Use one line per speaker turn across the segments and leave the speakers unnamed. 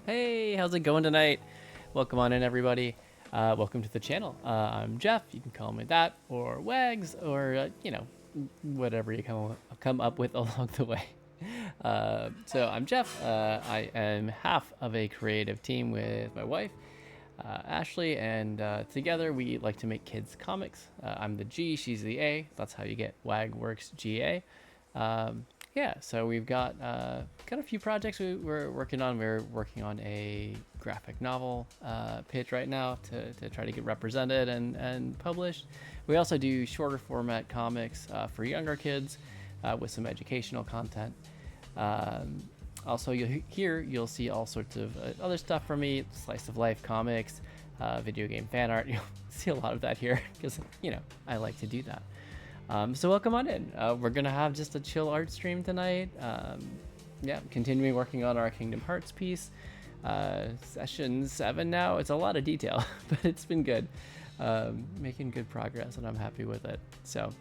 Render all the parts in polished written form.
Hey, how's it going tonight? Welcome on in, everybody. Welcome to the channel. I'm Geoff. You can call me that, or Wags, or whatever you come up with along the way. So I'm Geoff. I am half of a creative team with my wife, Ashley, and together we like to make kids comics. I'm the G, she's the A. That's how you get WagWorksGA. Yeah, so we've got a few projects we're working on. We're working on a graphic novel pitch right now to try to get represented and published. We also do shorter format comics for younger kids with some educational content. Also, you'll see all sorts of other stuff from me, slice of life comics, video game fan art. You'll see a lot of that here because, I like to do that. So welcome on in. We're gonna have just a chill art stream tonight. Yeah, continuing working on our Kingdom Hearts piece. Session 7 now. It's a lot of detail, but it's been good. Making good progress, and I'm happy with it. So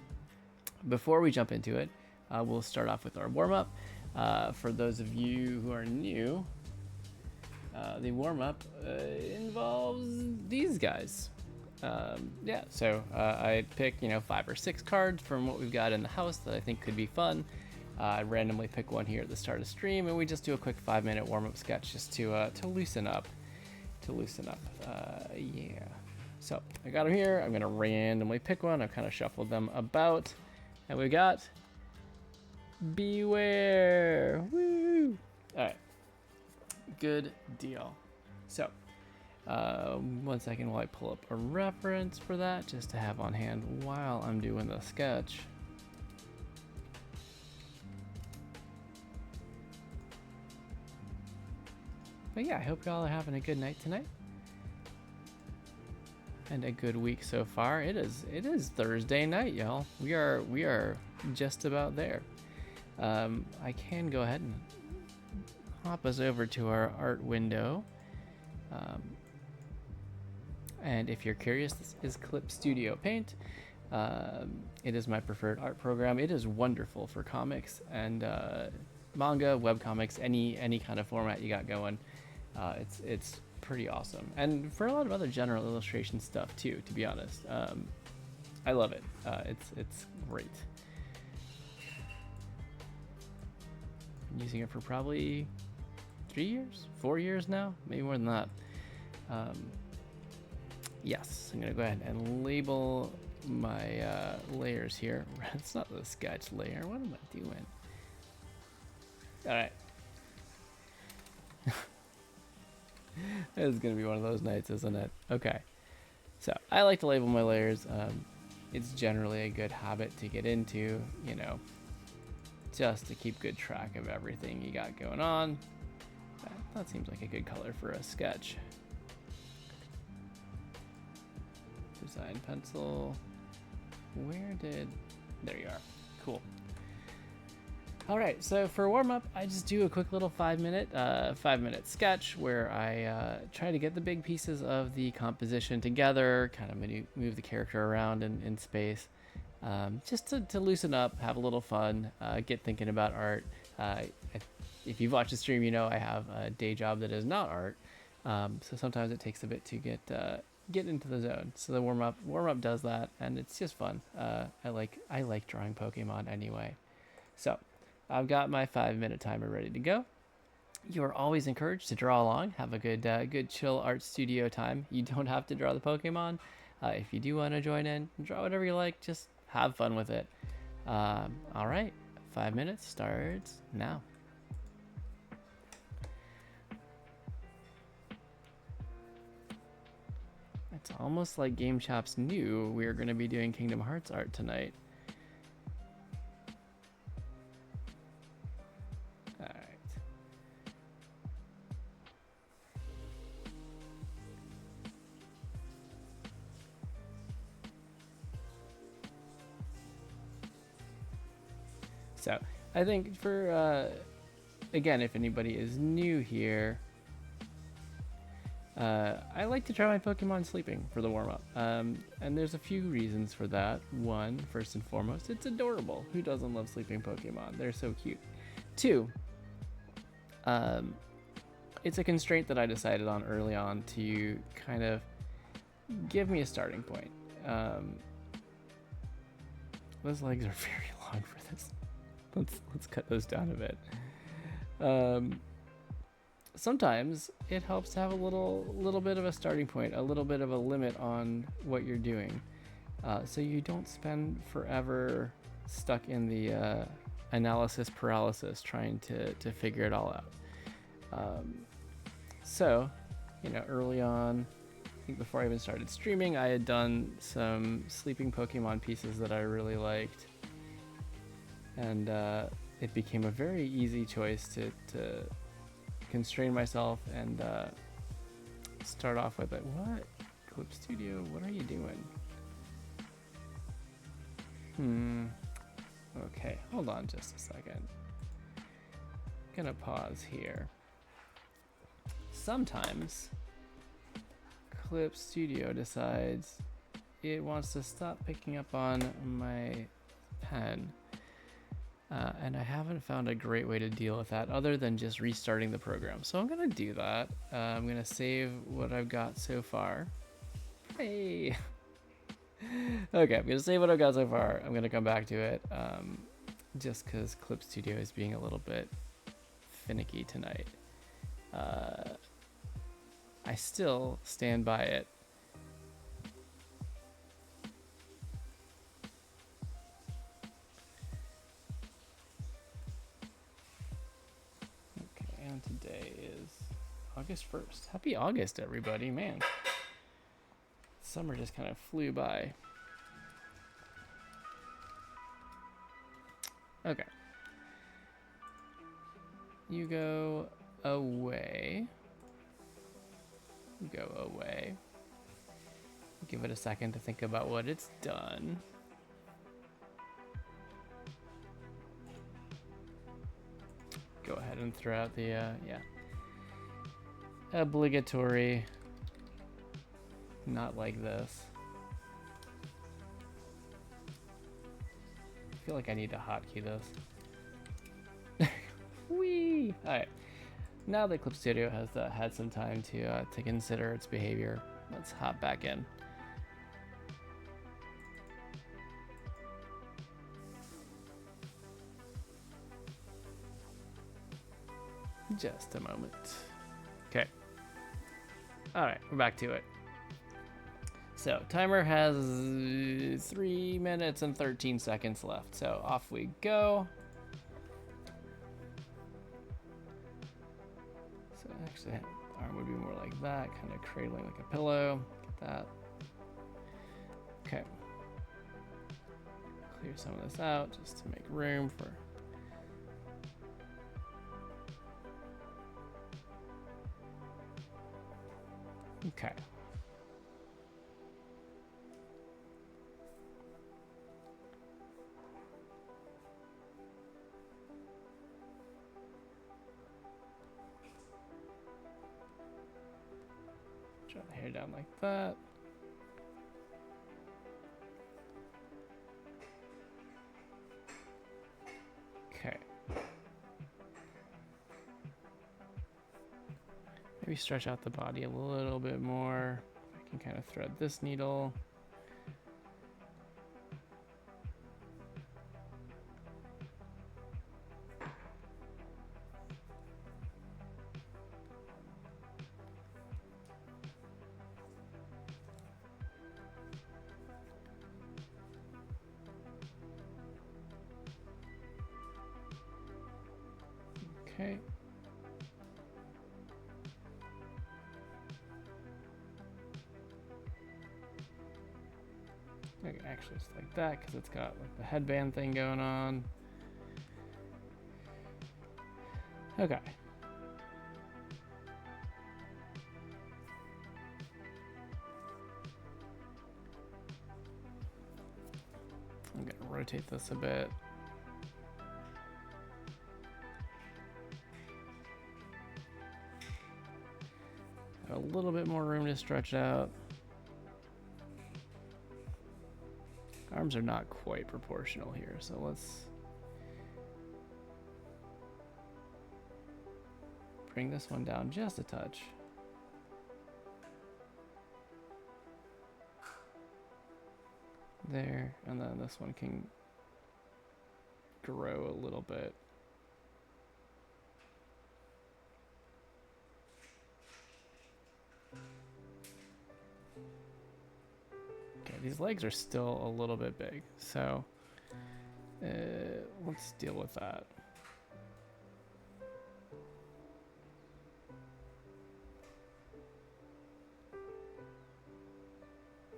before we jump into it, we'll start off with our warm-up. For those of you who are new, the warm-up involves these guys. Yeah, so I pick 5 or 6 cards from what we've got in the house that I think could be fun. I randomly pick one here at the start of stream, and we just do a quick 5-minute warm-up sketch just to loosen up. Yeah. So I got them here. I'm gonna randomly pick one. I've kind of shuffled them about, and we got Bewear. Woo! All right. Good deal. So. 1 second while I pull up a reference for that, just to have on hand while I'm doing the sketch. But yeah, I hope y'all are having a good night tonight. And a good week so far. It is Thursday night, y'all. We are just about there. I can go ahead and hop us over to our art window. And if you're curious, this is Clip Studio Paint. It is my preferred art program. It is wonderful for comics and manga, webcomics, any kind of format you got going. It's pretty awesome. And for a lot of other general illustration stuff too, to be honest. I love it. It's great. I'm using it for probably 3 years, 4 years now, maybe more than that. Yes, I'm gonna go ahead and label my layers here. It's not the sketch layer. What am I doing? All right. This is gonna be one of those nights, isn't it? Okay. So I like to label my layers. It's generally a good habit to get into, just to keep good track of everything you got going on. That seems like a good color for a sketch. Design pencil. There you are. Cool. All right, so for warm up, I just do a quick little 5-minute sketch where I try to get the big pieces of the composition together, kind of move the character around in space, just to loosen up, have a little fun, get thinking about art. If you've watched the stream, I have a day job that is not art, so sometimes it takes a bit to get into the zone. So the warm up does that, and it's just fun. I like drawing Pokemon anyway. So I've got my 5-minute timer ready to go. You are always encouraged to draw along, have a good chill art studio time. You don't have to draw the Pokemon. If you do want to join in, draw whatever you like, just have fun with it. All right, 5 minutes starts now. It's almost like Game Shops knew we were going to be doing Kingdom Hearts art tonight. All right. So I think for, again, if anybody is new here, I like to try my Pokemon sleeping for the warm-up, and there's a few reasons for that. One, first and foremost, it's adorable. Who doesn't love sleeping Pokemon? They're so cute. Two, it's a constraint that I decided on early on to kind of give me a starting point. Those legs are very long for this. Let's cut those down a bit. Sometimes it helps to have a little bit of a starting point, a little bit of a limit on what you're doing, so you don't spend forever stuck in the analysis paralysis trying to figure it all out. So, you know, early on, I think before I even started streaming, I had done some sleeping Pokemon pieces that I really liked, and it became a very easy choice to constrain myself and start off with it. What? Clip Studio, what are you doing? Okay, hold on just a second. Gonna pause here. Sometimes Clip Studio decides it wants to stop picking up on my pen. And I haven't found a great way to deal with that other than just restarting the program. So I'm gonna do that. I'm gonna save what I've got so far. Hey! Okay, I'm gonna save what I've got so far. I'm gonna come back to it, just because Clip Studio is being a little bit finicky tonight. I still stand by it. And today is August 1st. Happy August, everybody. Man, summer just kind of flew by. Okay. You go away. You go away. Give it a second to think about what it's done. Go ahead and throw out the, obligatory, not like this. I feel like I need to hotkey this. Whee! Alright, now that Clip Studio has had some time to consider its behavior, let's hop back in. Just a moment. Okay. Alright, we're back to it. So, timer has 3 minutes and 13 seconds left. So, off we go. So, actually, the arm would be more like that, kind of cradling like a pillow. Get that. Okay. Clear some of this out just to make room for... Okay. Draw the hair down like that. Okay. Maybe stretch out the body a little bit more. I can kind of thread this needle. Okay. Okay, actually it's like that because it's got like the headband thing going on. Okay. I'm gonna rotate this a bit. Have a little bit more room to stretch out. Arms are not quite proportional here, so let's bring this one down just a touch. There, and then this one can grow a little bit. Okay, these legs are still a little bit big, so let's deal with that.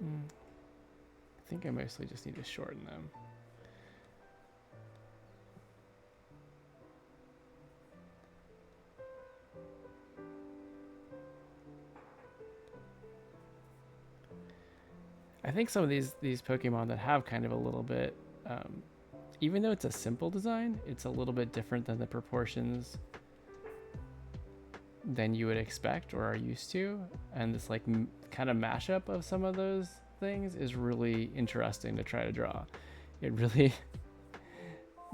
I think I mostly just need to shorten them. I think some of these Pokemon that have kind of a little bit, even though it's a simple design, it's a little bit different than the proportions than you would expect or are used to. And this like kind of mashup of some of those things is really interesting to try to draw. It really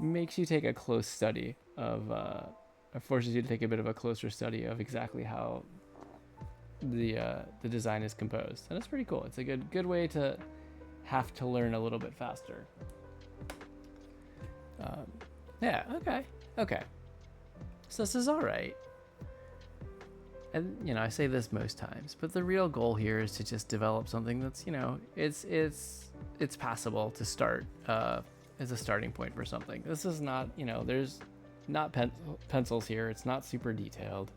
makes you take a close study of, it forces you to take a bit of a closer study of exactly how the design is composed, and it's pretty cool. It's a good way to have to learn a little bit faster. Yeah, okay. So this is all right. And you know, I say this most times, but the real goal here is to just develop something that's, you know, it's passable to start as a starting point for something. This is not, you know, there's not pencils here. It's not super detailed.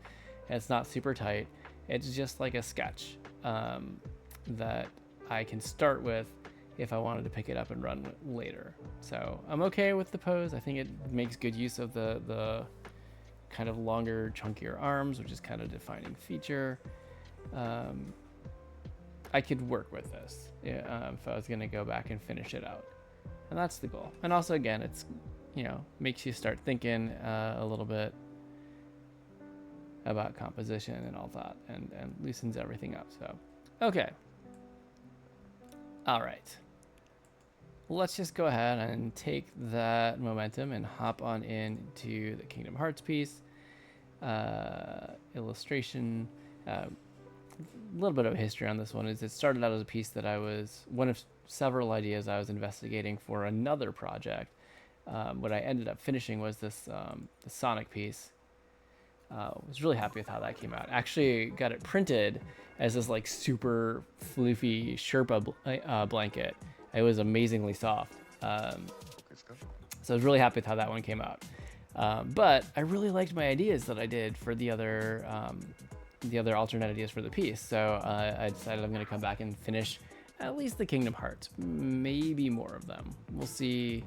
It's not super tight. It's just like a sketch that I can start with if I wanted to pick it up and run later. So I'm okay with the pose. I think it makes good use of the kind of longer, chunkier arms, which is kind of a defining feature. I could work with this if I was going to go back and finish it out. And that's the goal. And also, again, it's, you know, makes you start thinking a little bit about composition and all that, and loosens everything up. So, okay. All right. Let's just go ahead and take that momentum and hop on into the Kingdom Hearts piece. Illustration. A little bit of history on this one is it started out as a piece that I was one of several ideas I was investigating for another project. What I ended up finishing was this the Sonic piece. Was really happy with how that came out. Actually got it printed as this like super floofy Sherpa blanket. It was amazingly soft. So I was really happy with how that one came out. But I really liked my ideas that I did for the other alternate ideas for the piece. So I decided I'm going to come back and finish at least the Kingdom Hearts, maybe more of them. We'll see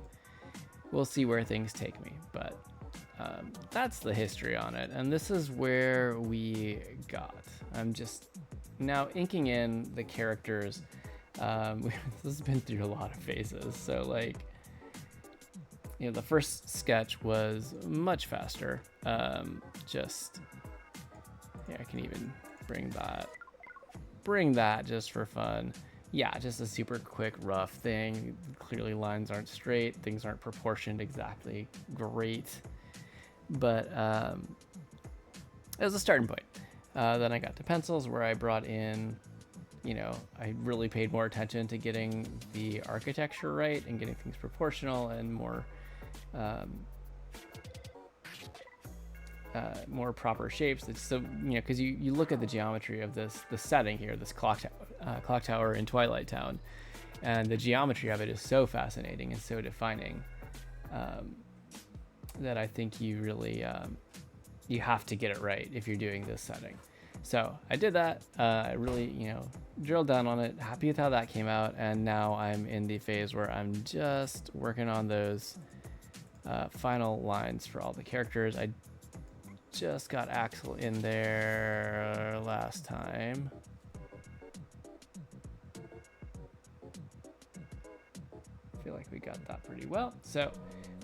where things take me, but that's the history on it. And this is where we got. I'm just now inking in the characters. This has been through a lot of phases. So like, you know, the first sketch was much faster. Yeah, I can even bring that just for fun. Yeah, just a super quick, rough thing. Clearly lines aren't straight, things aren't proportioned exactly great. But it was a starting point. Then I got to pencils, where I brought in, you know, I really paid more attention to getting the architecture right and getting things proportional and more proper shapes. It's so, you know, because you look at the geometry of the setting here, this clock tower in Twilight Town, and the geometry of it is so fascinating and so defining that I think you really you have to get it right if you're doing this setting. So I did that. I really, you know, drilled down on it. Happy with how that came out, and now I'm in the phase where I'm just working on those final lines for all the characters. I just got Axel in there last time. I feel like we got that pretty well. So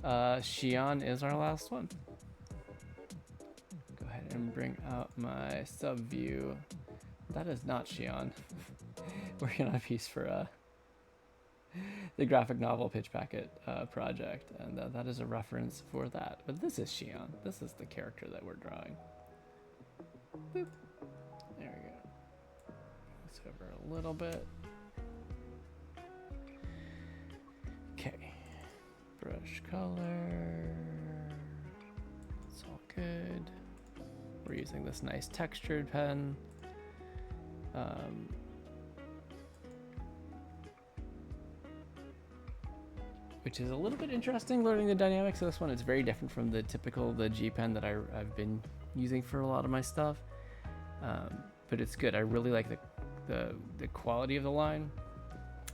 Xion is our last one. Go ahead and bring out my sub view. That is not Xion. Working on a piece for the graphic novel pitch packet project, and that is a reference for that. But this is Xion. This is the character that we're drawing. Boop. There we go. Let's over a little bit. Okay. Brush color. It's all good. We're using this nice textured pen. Which is a little bit interesting, learning the dynamics of this one. It's very different from the typical G pen that I've been using for a lot of my stuff. But it's good. I really like the quality of the line.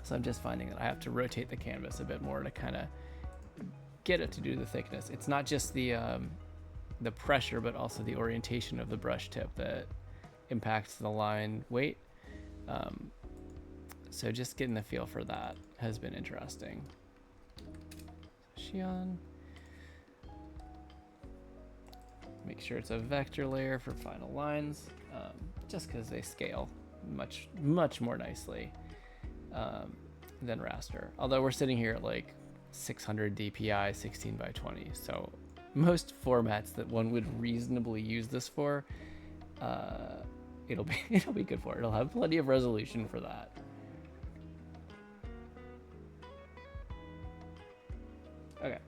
So I'm just finding that I have to rotate the canvas a bit more to kind of get it to do the thickness. It's not just the pressure, but also the orientation of the brush tip that impacts the line weight. So just getting the feel for that has been interesting. Xian. Make sure it's a vector layer for final lines, just because they scale much more nicely than raster. Although we're sitting here at like 600 DPI, 16 by 20, so most formats that one would reasonably use this for, it'll be good for it. It'll have plenty of resolution for that. Okay.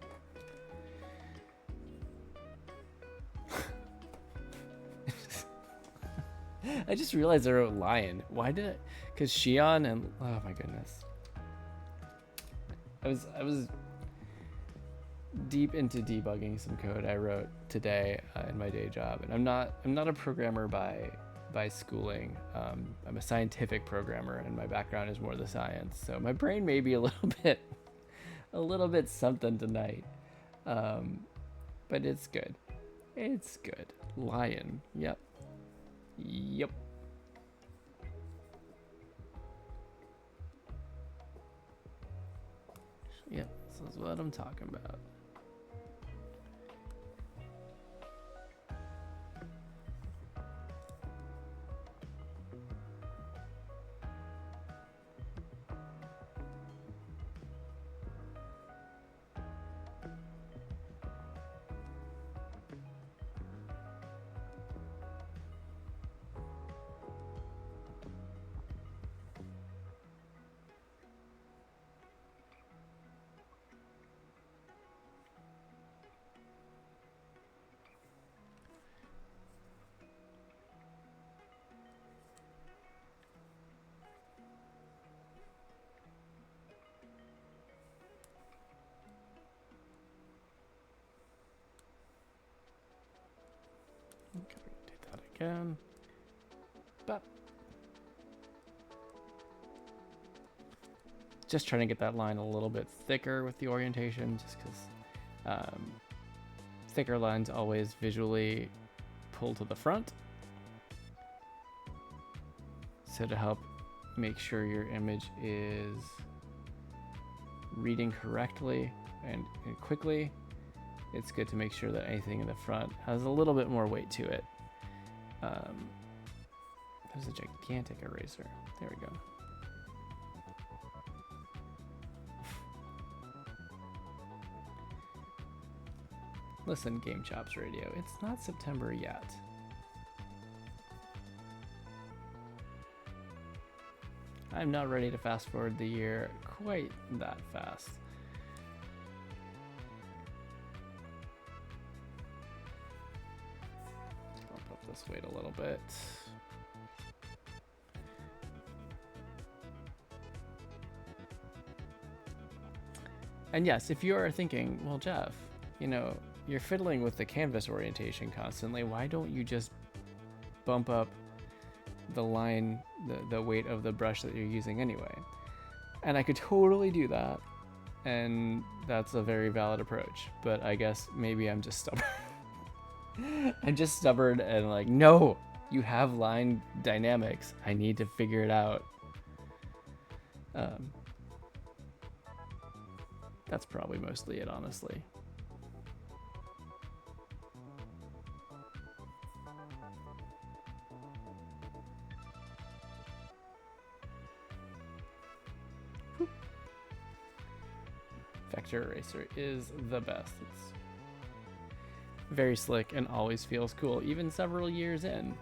I just realized I wrote lion. Why did it? Because Xian and oh my goodness. I was deep into debugging some code I wrote today in my day job, and I'm not a programmer by schooling. I'm a scientific programmer, and my background is more the science. So my brain may be a little bit something tonight, but it's good. It's good. Lion. Yep. Yep. Yep. This is what I'm talking about. Okay, do that again. But just trying to get that line a little bit thicker with the orientation, just because thicker lines always visually pull to the front. So to help make sure your image is reading correctly and quickly, it's good to make sure that anything in the front has a little bit more weight to it. There's a gigantic eraser. There we go. Listen, Game Chops Radio, it's not September yet. I'm not ready to fast forward the year quite that fast. Bump up this weight a little bit. And yes, if you are thinking, well, Geoff, you know, you're fiddling with the canvas orientation constantly, why don't you just bump up the line, the weight of the brush that you're using anyway? And I could totally do that, and that's a very valid approach, but I guess maybe I'm just stubborn. I'm just stubborn and like, no, you have line dynamics. I need to figure it out. That's probably mostly it, honestly. Vector eraser is the best. It's very slick and always feels cool, even several years in.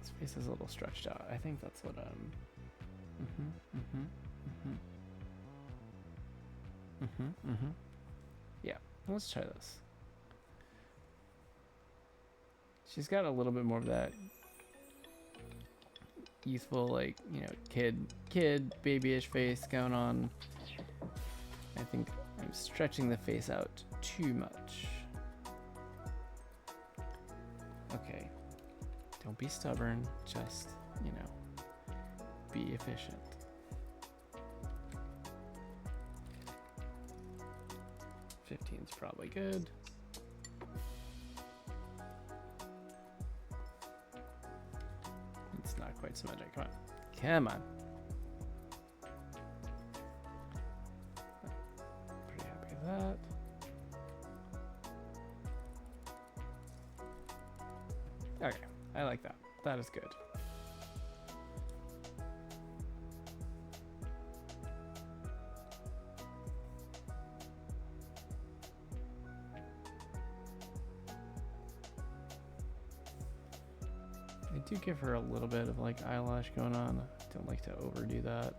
His face is a little stretched out. I think that's what Yeah, let's try this. She's got a little bit more of that youthful, like, you know, kid, babyish face going on. I think I'm stretching the face out too much. Okay. Don't be stubborn, just, you know, be efficient. Fifteen's probably good. It's not quite symmetric. Come on. Come on. Pretty happy with that. Okay, I like that. That is good. I do give her a little bit of like eyelash going on. I don't like to overdo that.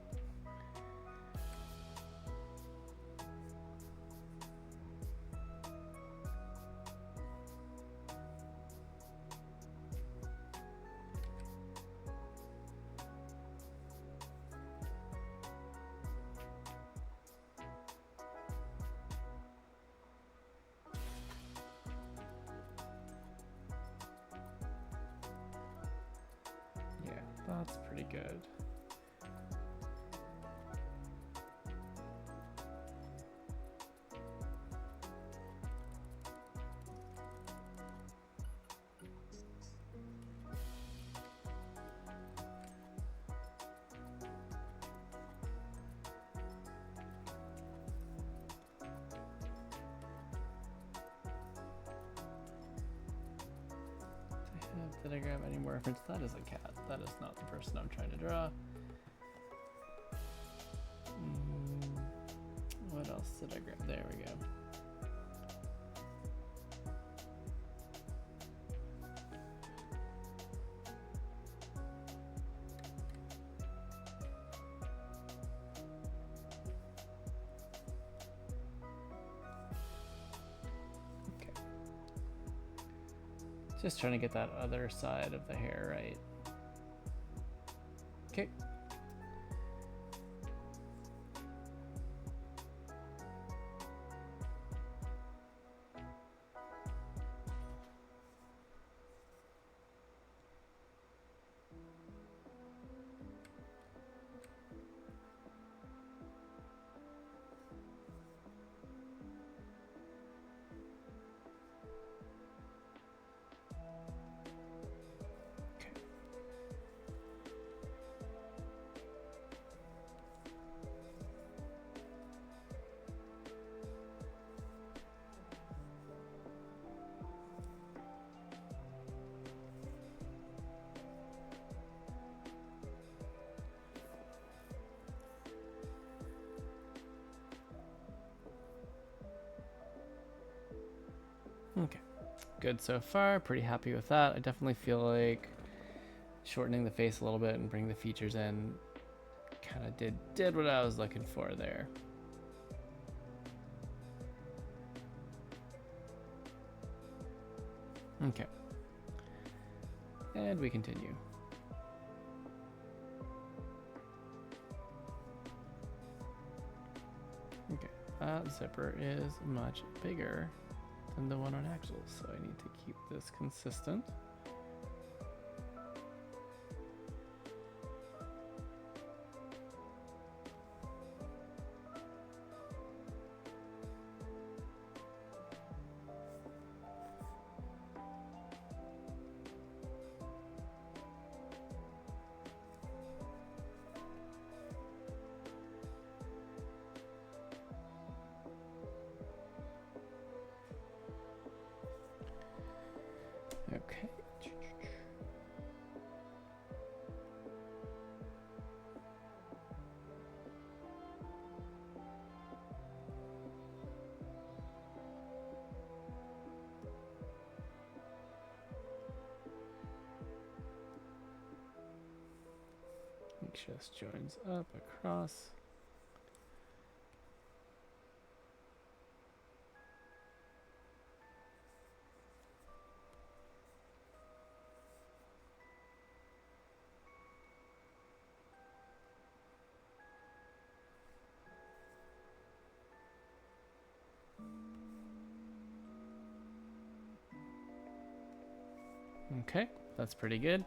That's pretty good. Did I grab any more reference? That is a cat. That is not the person I'm trying to draw. What else did I grab? There we go. Just trying to get that other side of the hair right. Okay. Okay, good so far. Pretty happy with that. I definitely feel like shortening the face a little bit and bringing the features in kind of did what I was looking for there. Okay, and we continue. Okay, that zipper is much bigger than the one on axles, so I need to keep this consistent. Okay. just joins up across. Okay, that's pretty good.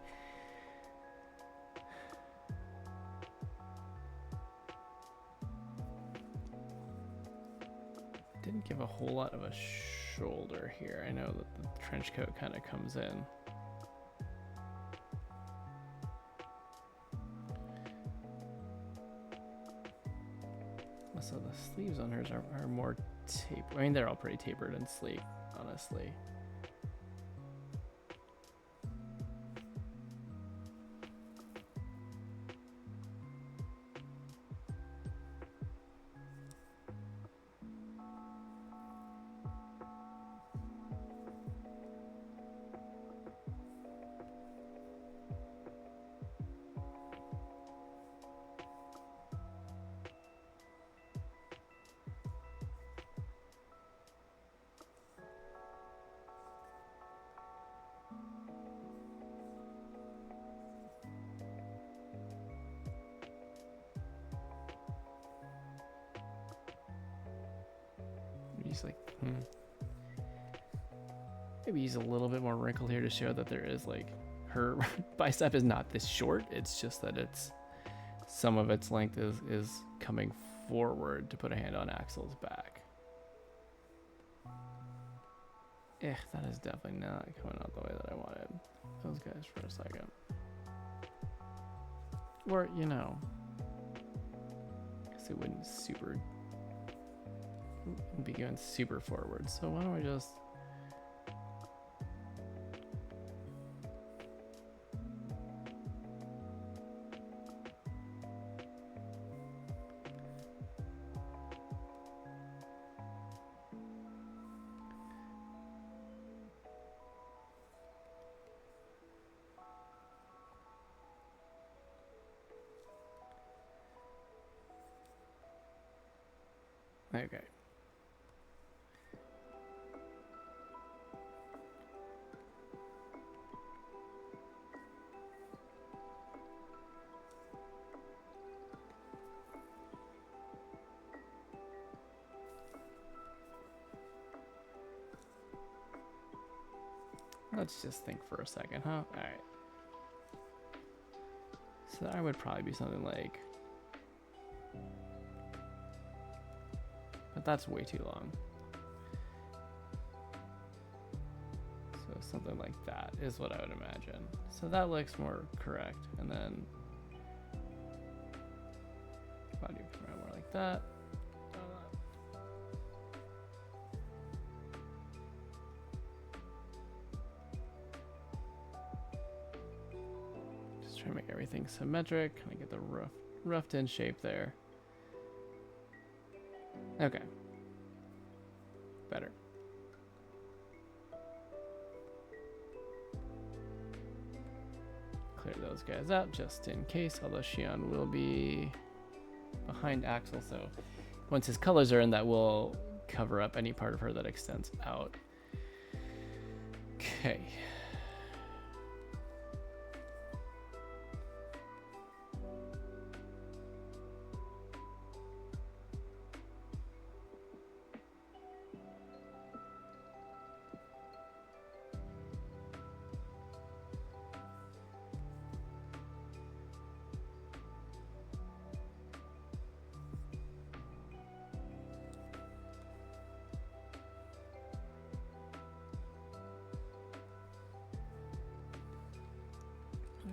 Didn't give a whole lot of a shoulder here. I know that the trench coat kind of comes in. So the sleeves on hers are more tapered. I mean, they're all pretty tapered and sleek, honestly. He's like, maybe use a little bit more wrinkle here to show that there is like her bicep is not this short. It's just that it's some of its length is coming forward to put a hand on Axel's back. That is definitely not coming out the way that I wanted those guys for a second. Or, you know, I guess it wouldn't be going super forward. So why don't we just okay. Let's just think for a second, huh? All right. So that would probably be something like, but that's way too long. So something like that is what I would imagine. So that looks more correct. And then body come around more like that. Just try to make everything symmetric. Kind of get the roughed in shape there. Okay. Better. Clear those guys out just in case, although Shion will be behind Axel, so once his colors are in, that will cover up any part of her that extends out. Okay.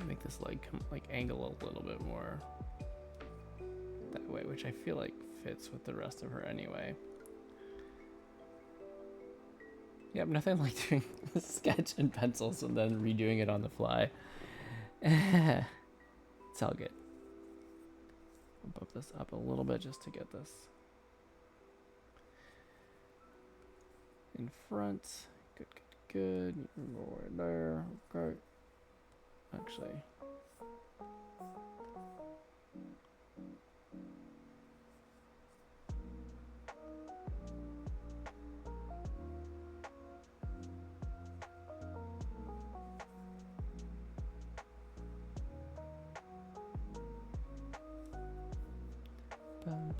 Make this leg come, like, angle a little bit more that way, which I feel like fits with the rest of her anyway. Yep, nothing like doing a sketch in pencils and then redoing it on the fly. It's all good. I'll bump this up a little bit just to get this in front. Good, good, good. You can go right there. Okay. Actually,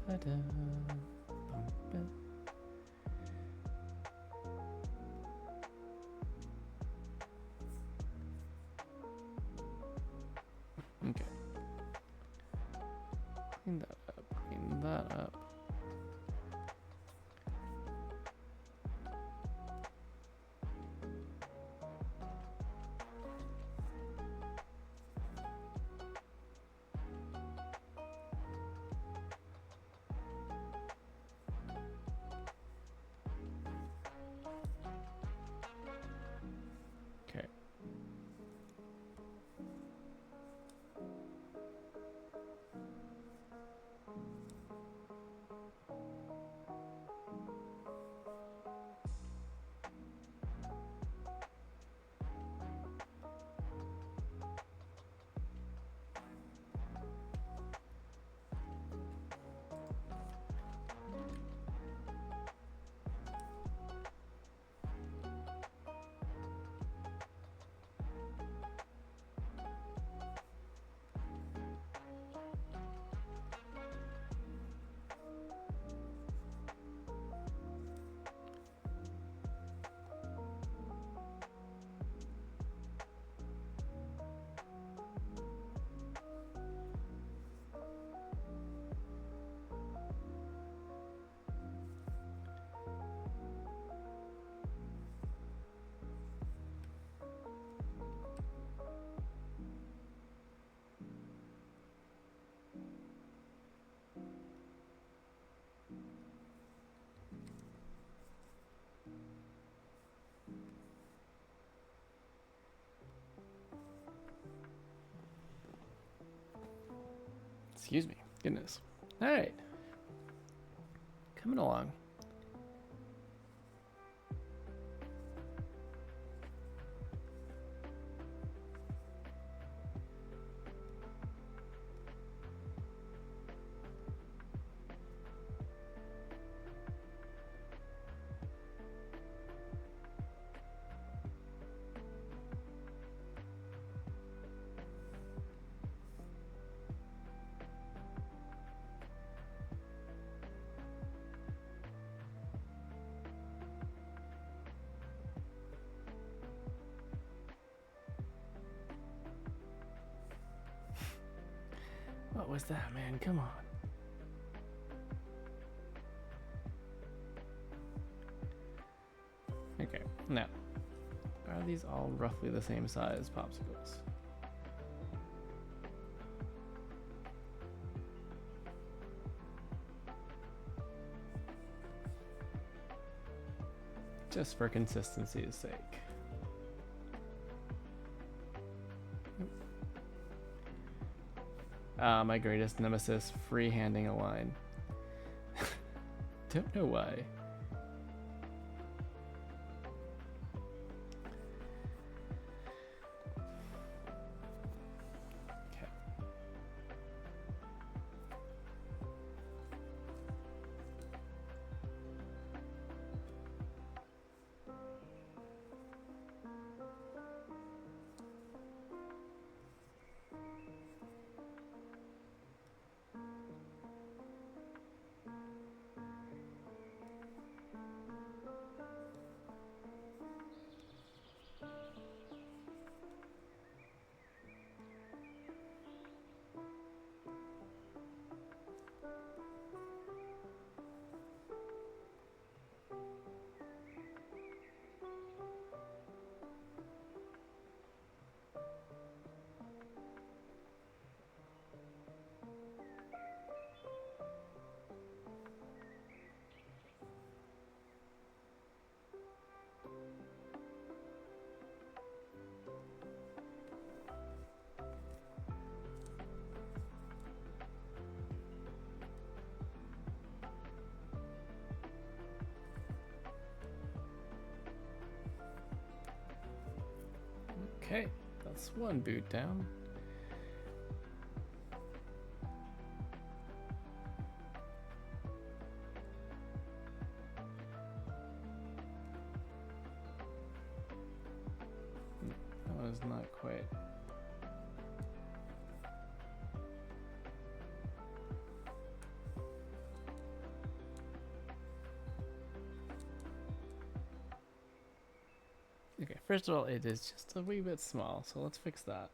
Ba-da, bum, okay. Clean that up. Clean that up. Okay. Excuse me. Goodness. All right. Coming along. What was that, man? Come on. Okay, now, are these all roughly the same size popsicles? Just for consistency's sake. My greatest nemesis, free-handing a line. Don't know why. Okay. Okay, that's one boot down. That was not quite. Okay, first of all, it is just a wee bit small, so let's fix that.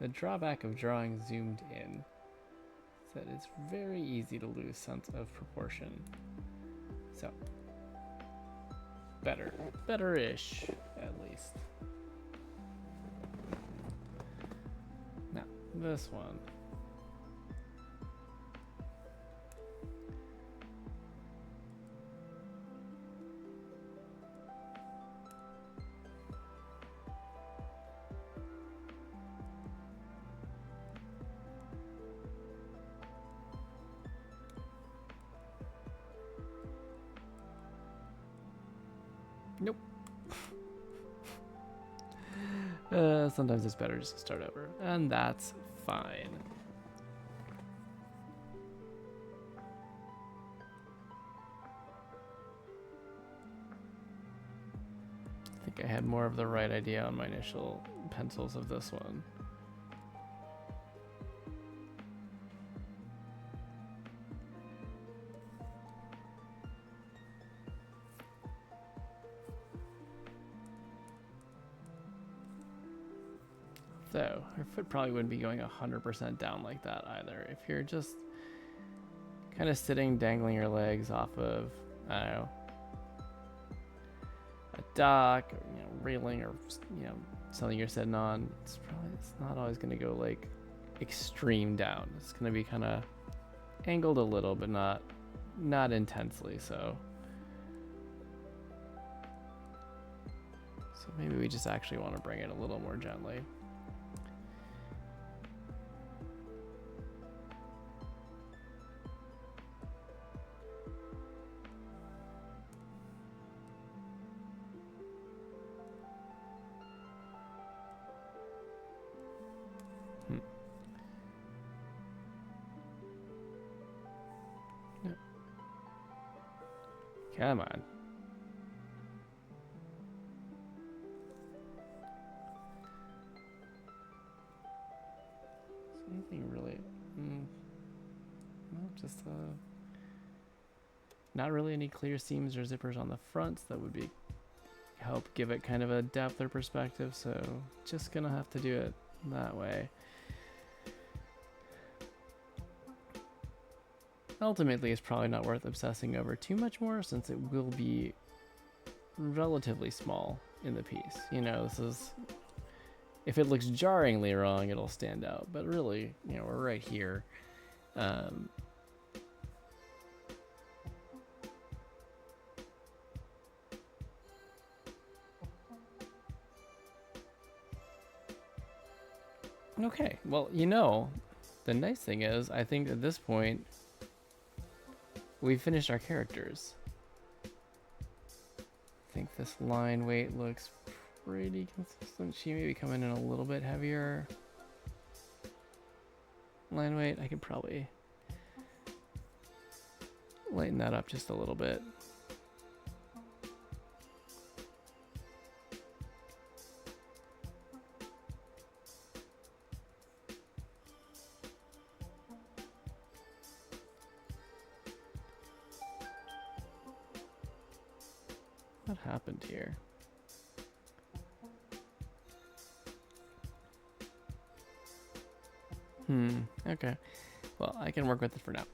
The drawback of drawing zoomed in is that it's very easy to lose sense of proportion. So, better-ish, at least. Now, this one. Nope. Sometimes it's better just to start over, and that's fine. I think I had more of the right idea on my initial pencils of this one. Though, her foot probably wouldn't be going 100% down like that either. If you're just kind of sitting, dangling your legs off of, I don't know, a dock, or, you know, railing, or, you know, something you're sitting on, it's not always going to go like extreme down. It's going to be kind of angled a little, but not intensely. So maybe we just actually want to bring it a little more gently. Come on. Is anything really? No, just not really any clear seams or zippers on the fronts that would help give it kind of a depth or perspective. So just gonna have to do it that way. Ultimately, it's probably not worth obsessing over too much more, since it will be relatively small in the piece. You know, if it looks jarringly wrong, it'll stand out, but really, you know, we're right here. Okay, well, you know, the nice thing is, I think at this point, we've finished our characters. I think this line weight looks pretty consistent. She may be coming in a little bit heavier line weight. I could probably lighten that up just a little bit. What happened here? Okay. Well, I can work with it for now.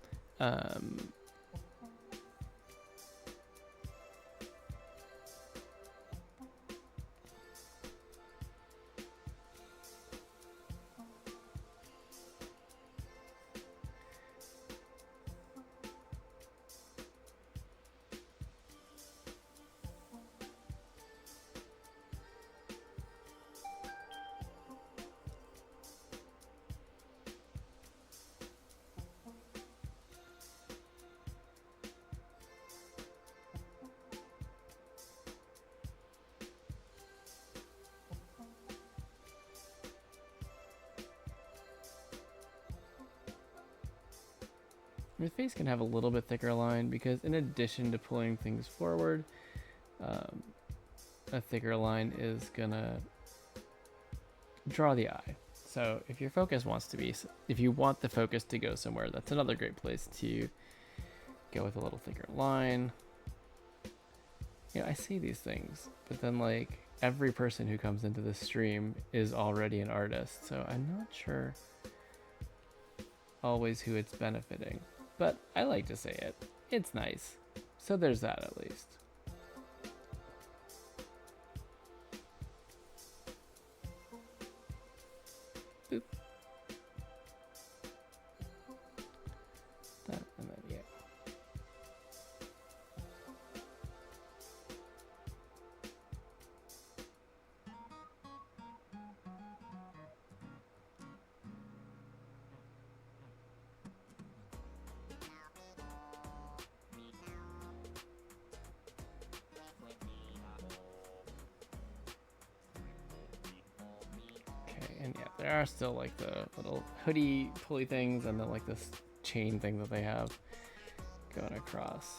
Your face can have a little bit thicker line because in addition to pulling things forward, a thicker line is gonna draw the eye. So if your focus if you want the focus to go somewhere, that's another great place to go with a little thicker line. You know, I see these things, but then like every person who comes into this stream is already an artist, so I'm not sure always who it's benefiting. But I like to say it. It's nice. So there's that at least. Boop. That, and then, yeah. And yeah, there are still like the little hoodie pulley things and then like this chain thing that they have going across.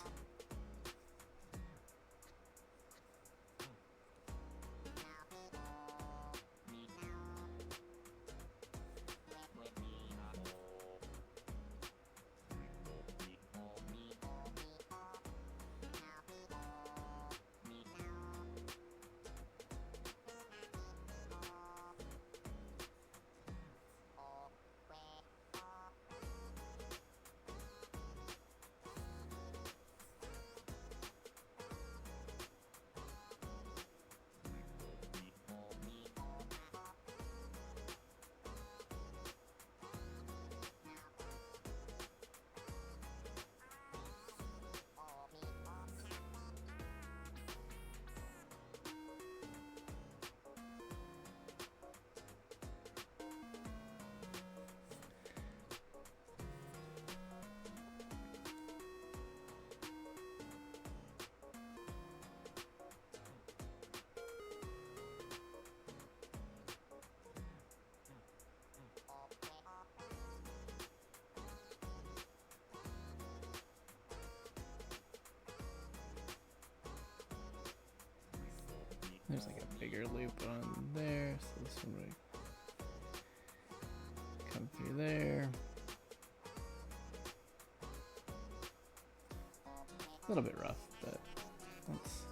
There's like a bigger loop on there, so this one would come through there. A little bit rough, but let's...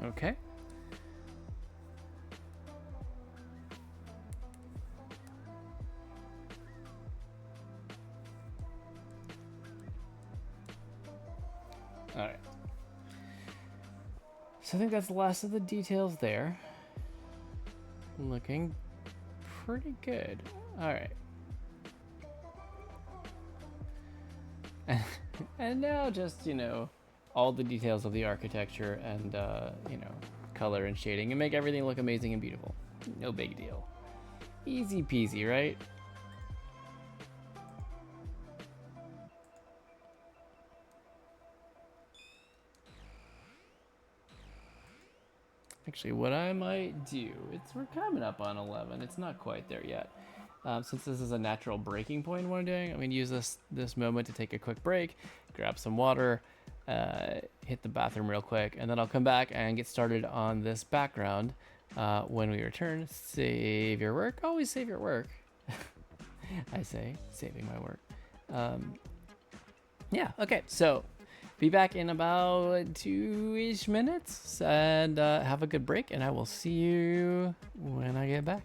Okay. All right. So I think that's the last of the details there. Looking pretty good. All right. And now just, all the details of the architecture and, color and shading and make everything look amazing and beautiful. No big deal. Easy peasy, right? Actually, what I might do, we're coming up on 11. It's not quite there yet. Since this is a natural breaking point in what I'm doing, I'm going to use this moment to take a quick break, grab some water, hit the bathroom real quick, and then I'll come back and get started on this background. When we return, save your work. Always save your work. I say, saving my work. Yeah, okay, so be back in about 2-ish minutes, and have a good break, and I will see you when I get back.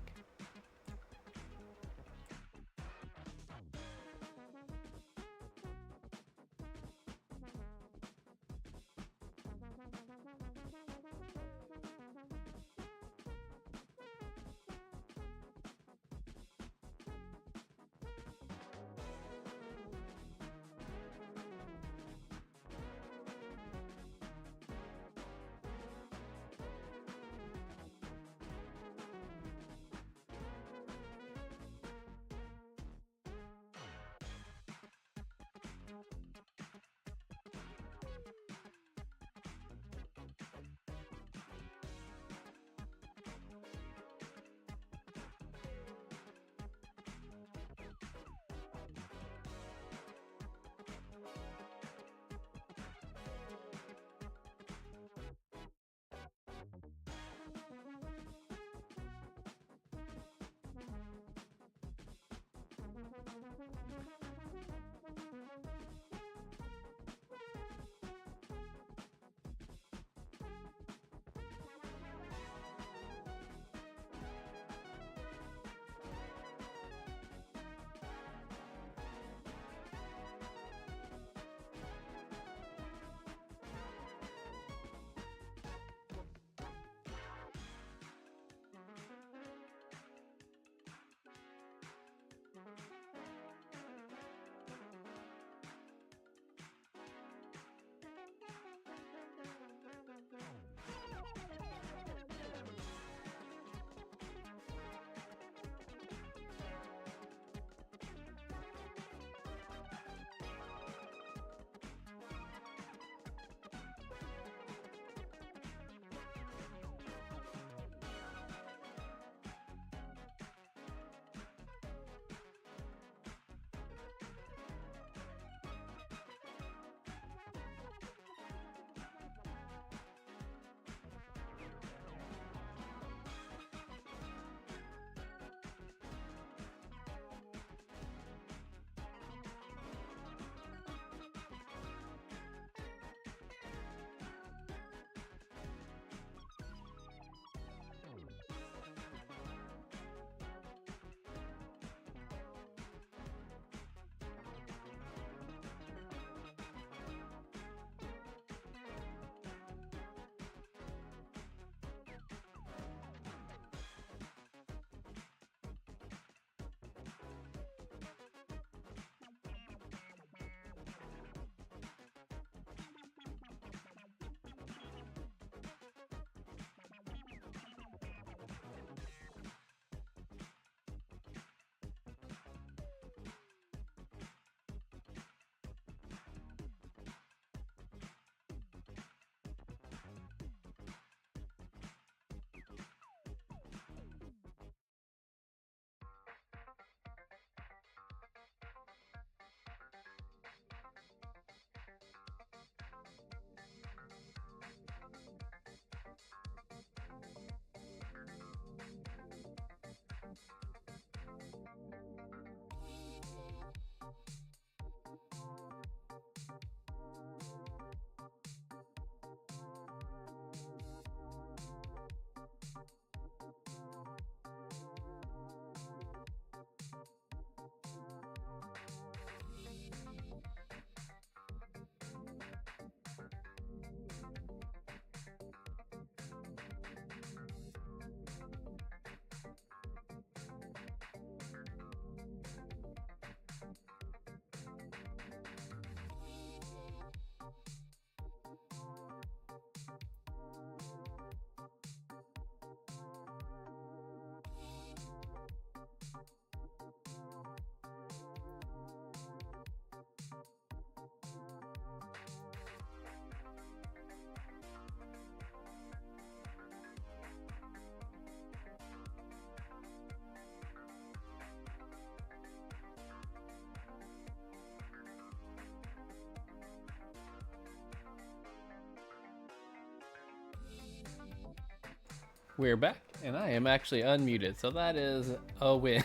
We're back, and I am actually unmuted, so that is a win.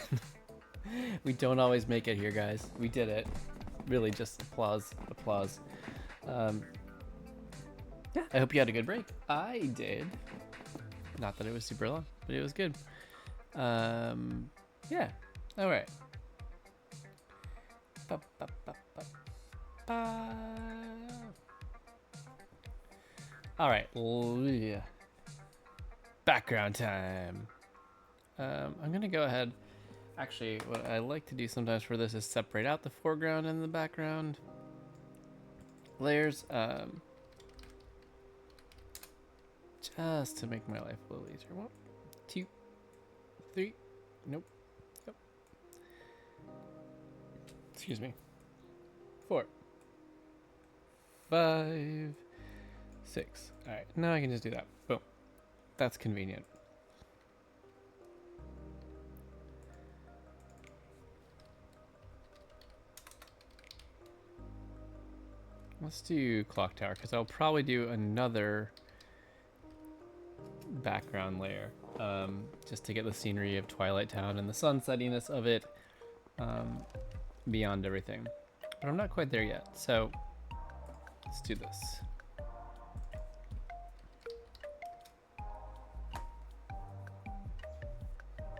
We don't always make it here, guys. We did it. Really, just applause. Yeah. I hope you had a good break. I did. Not that it was super long, but it was good. Yeah. All right. All right. Yeah. Background time. I'm gonna go ahead. Actually, what I like to do sometimes for this is separate out the foreground and the background layers, just to make my life a little easier. 1, 2, 3. Nope. Yep. Excuse me. 4, 5, 6. All right, now I can just do that. Boom. That's convenient. Let's do clock tower, because I'll probably do another background layer, just to get the scenery of Twilight Town and the sunsettiness of it beyond everything. But I'm not quite there yet, so let's do this.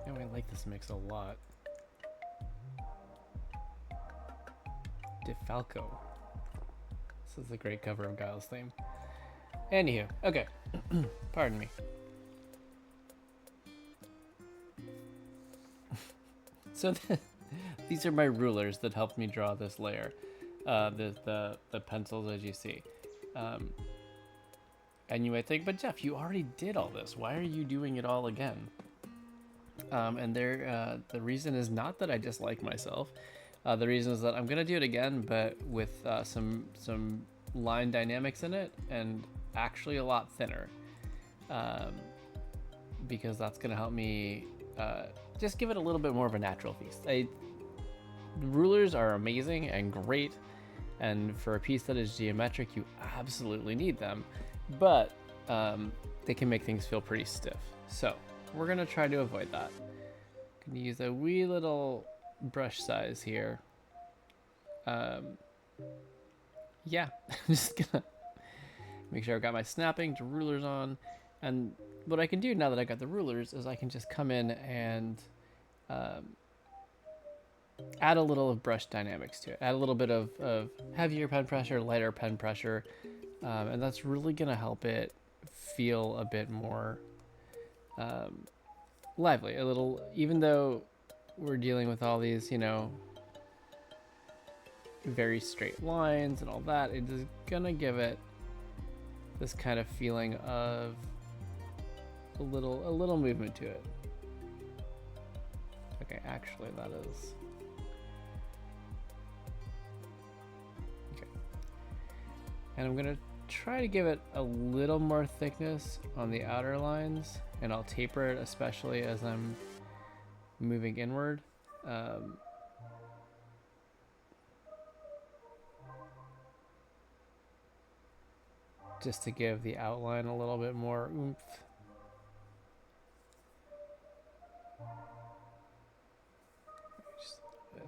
Oh, I like this mix a lot. DeFalco. This is a great cover of Guile's theme. Anywho, okay. Pardon me. So these are my rulers that helped me draw this layer. The pencils, as you see. And you might think, but Geoff, you already did all this. Why are you doing it all again? And the reason is not that I dislike myself. The reason is that I'm gonna do it again, but with some line dynamics in it, and actually a lot thinner, because that's gonna help me just give it a little bit more of a natural feast. Rulers are amazing and great, and for a piece that is geometric, you absolutely need them, but they can make things feel pretty stiff. So we're gonna try to avoid that. Gonna use a wee little brush size here. Yeah, I'm just gonna make sure I've got my snapping to rulers on, and what I can do now that I got the rulers is I can just come in and add a little of brush dynamics to it, add a little bit of heavier pen pressure, lighter pen pressure, and that's really gonna help it feel a bit more lively, a little, even though we're dealing with all these, you know, very straight lines and all that, it is gonna give it this kind of feeling of a little movement to it. Okay, actually that is okay. And I'm gonna try to give it a little more thickness on the outer lines, and I'll taper it especially as I'm moving inward. Just to give the outline a little bit more oomph. Just a bit.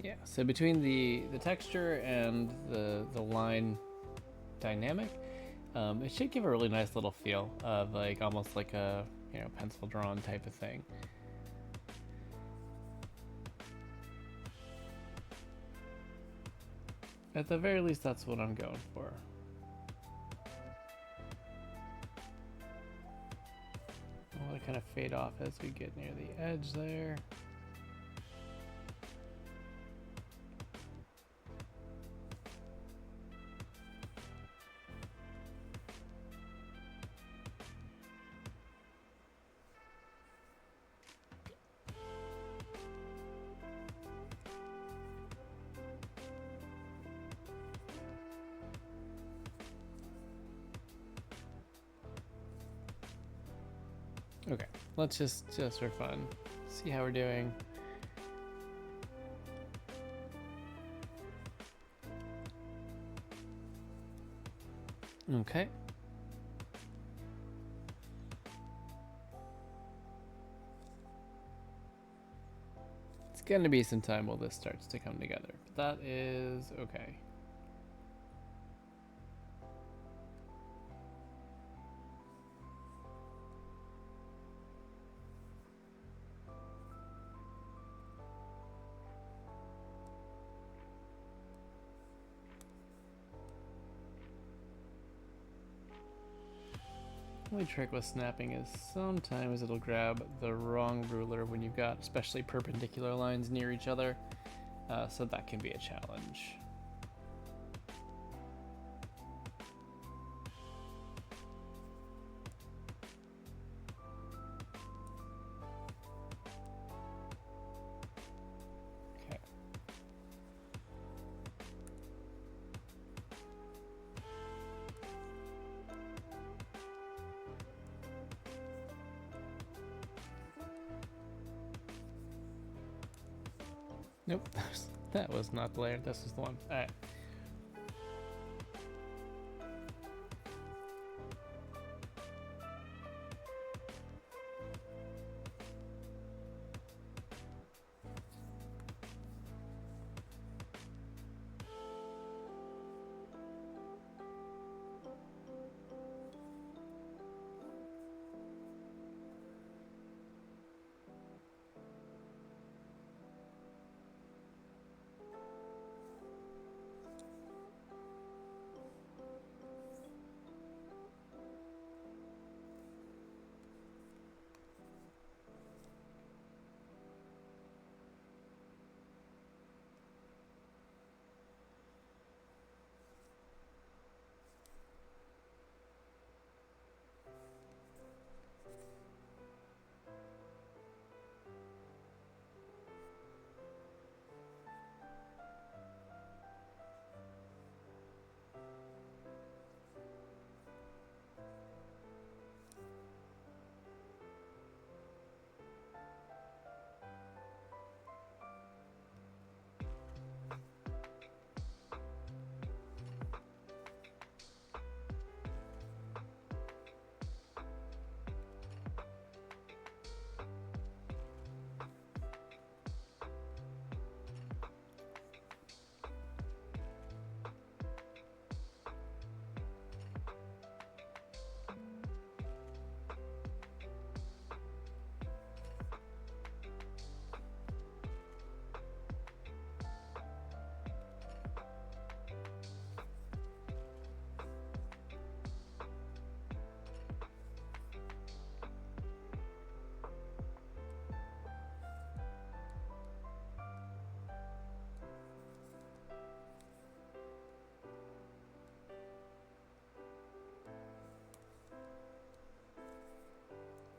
Yeah, so between the texture and the line dynamic, it should give a really nice little feel of like almost like a, you know, pencil drawn type of thing. At the very least, that's what I'm going for. I want to kind of fade off as we get near the edge there. Okay, let's just for fun, see how we're doing. Okay. It's gonna be some time while this starts to come together, but that is okay. The only trick with snapping is sometimes it'll grab the wrong ruler when you've got especially perpendicular lines near each other, so that can be a challenge. Okay. Nope, that was not the layer. This was the one. All right.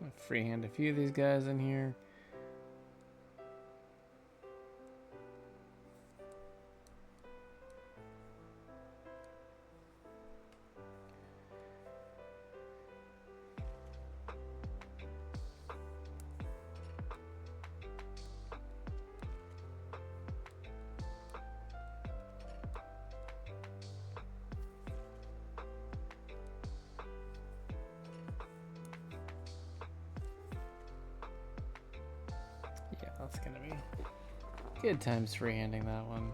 I'll freehand a few of these guys in here. Yeah, that's gonna be good times freehanding that one.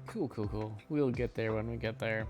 Cool, cool, cool. We'll get there when we get there.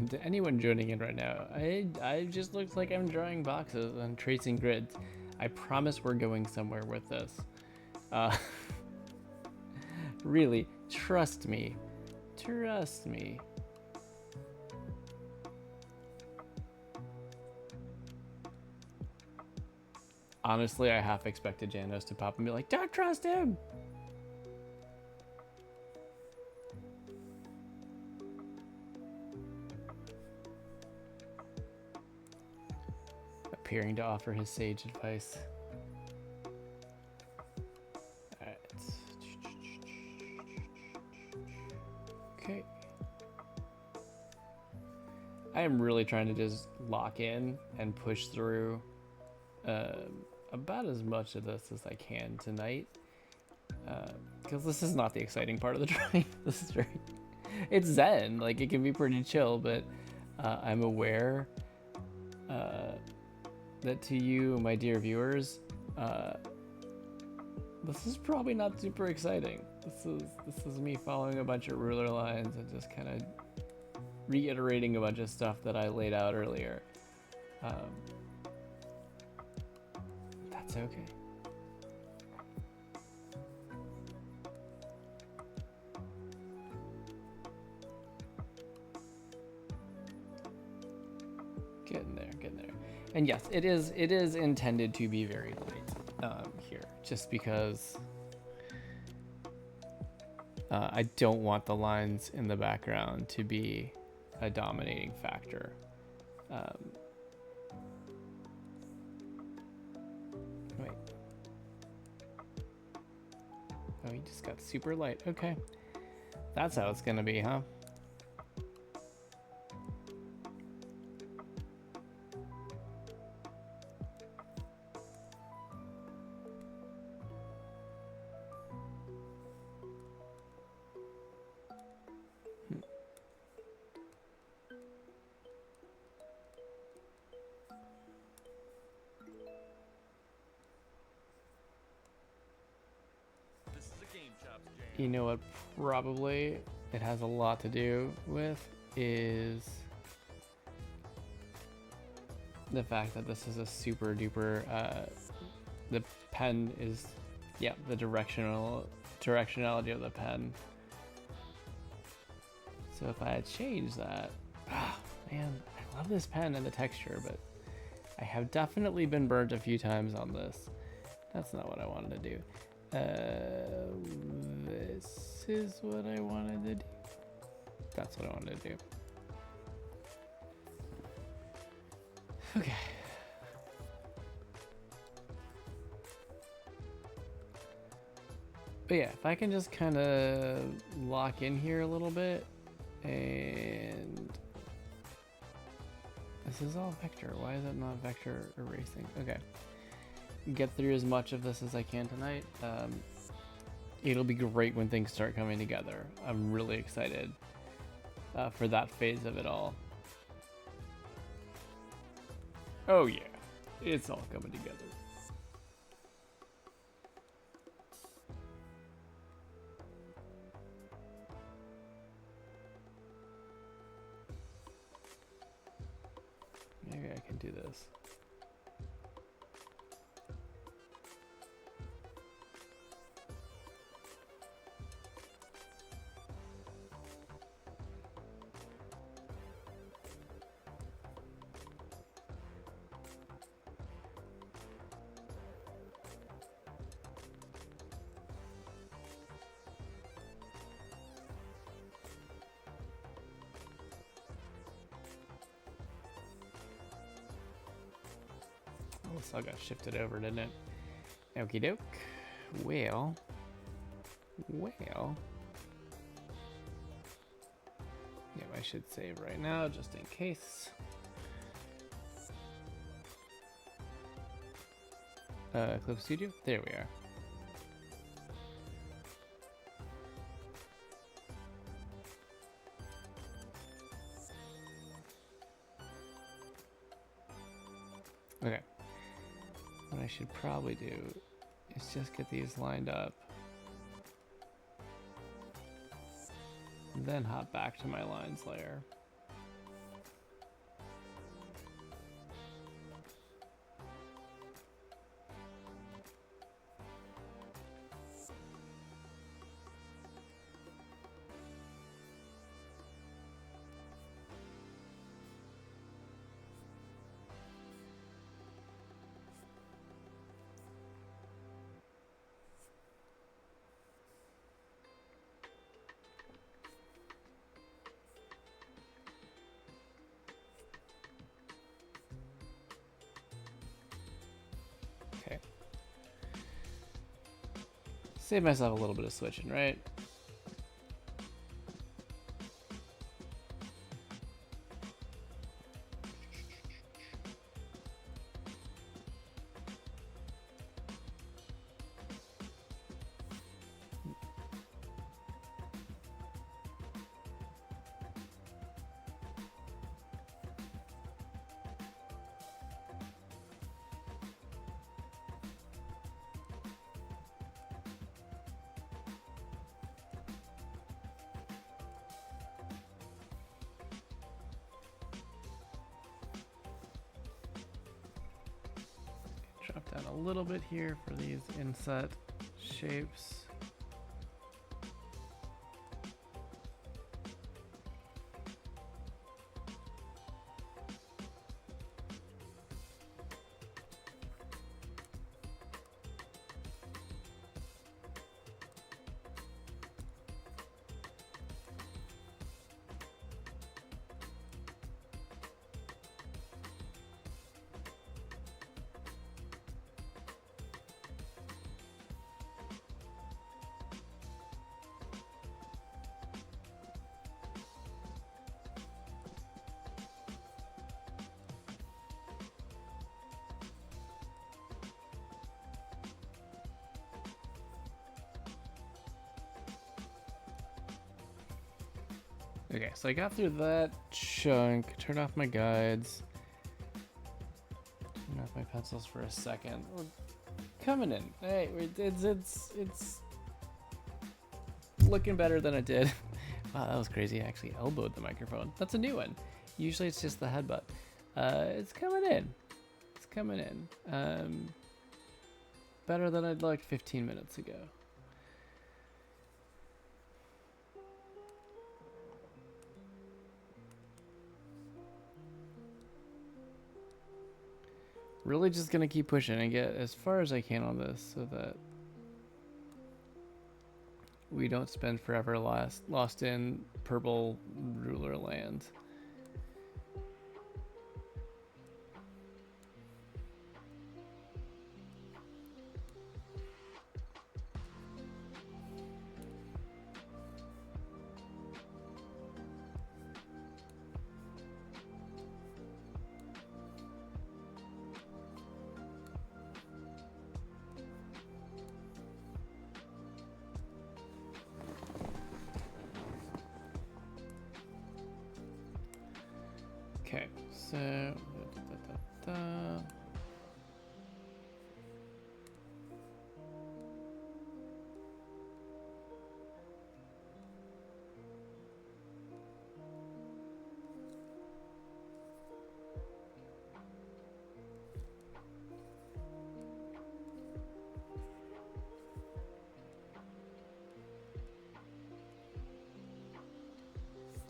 to anyone joining in right now, I just looks like I'm drawing boxes and tracing grids. I promise we're going somewhere with this. Really, trust me. Trust me. Honestly, I half expected Janos to pop and be like, "Don't trust him!" Appearing to offer his sage advice. Alright. Okay. I am really trying to just lock in and push through about as much of this as I can tonight. Because this is not the exciting part of the drawing. This is it's zen. Like, it can be pretty chill, but I'm aware that to you, my dear viewers, this is probably not super exciting. This is me following a bunch of ruler lines and just kind of reiterating a bunch of stuff that I laid out earlier. That's okay. Getting there. And yes, it is intended to be very light here, just because I don't want the lines in the background to be a dominating factor. Wait. Oh, he just got super light. Okay. That's how it's gonna be, huh? You know what probably it has a lot to do with is the fact that this is a super duper the pen is, yeah, the directionality of the pen. So if I had changed that, man, I love this pen and the texture, but I have definitely been burnt a few times on this. That's not what I wanted to do. This is what I wanted to do. That's what I wanted to do. Okay. But yeah, if I can just kind of lock in here a little bit, and this is all vector. Why is it not vector erasing? Okay. Get through as much of this as I can tonight. It'll be great when things start coming together. I'm really excited for that phase of it all. Oh yeah, it's all coming together. Maybe I can do this. This all got shifted over, didn't it? Okie doke. Well. Yeah, I should save right now just in case. Clip Studio? There we are. Okay. What I should probably do is just get these lined up, and then hop back to my lines layer. Save myself a little bit of switching, right? Drop down a little bit here for these inset shapes. Okay, so I got through that chunk, turned off my guides, turned off my pencils for a second. We're coming in. Hey, it's looking better than it did. Wow, that was crazy. I actually elbowed the microphone. That's a new one. Usually it's just the headbutt. It's coming in. It's coming in. Better than I'd liked 15 minutes ago. Really just gonna keep pushing and get as far as I can on this so that we don't spend forever lost in purple ruler land. Okay, so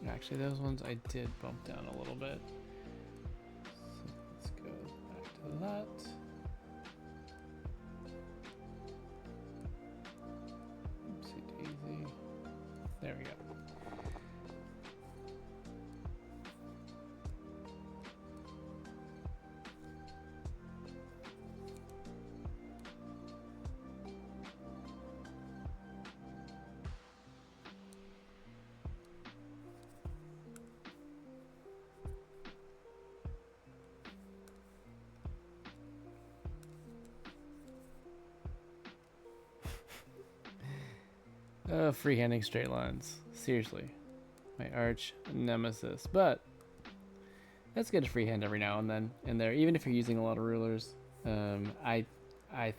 actually, those ones I did bump down a little bit. So let's go back to that. Oopsie daisy. There we go. Freehanding straight lines. Seriously. My arch nemesis. But that's good to freehand every now and then in there, even if you're using a lot of rulers. I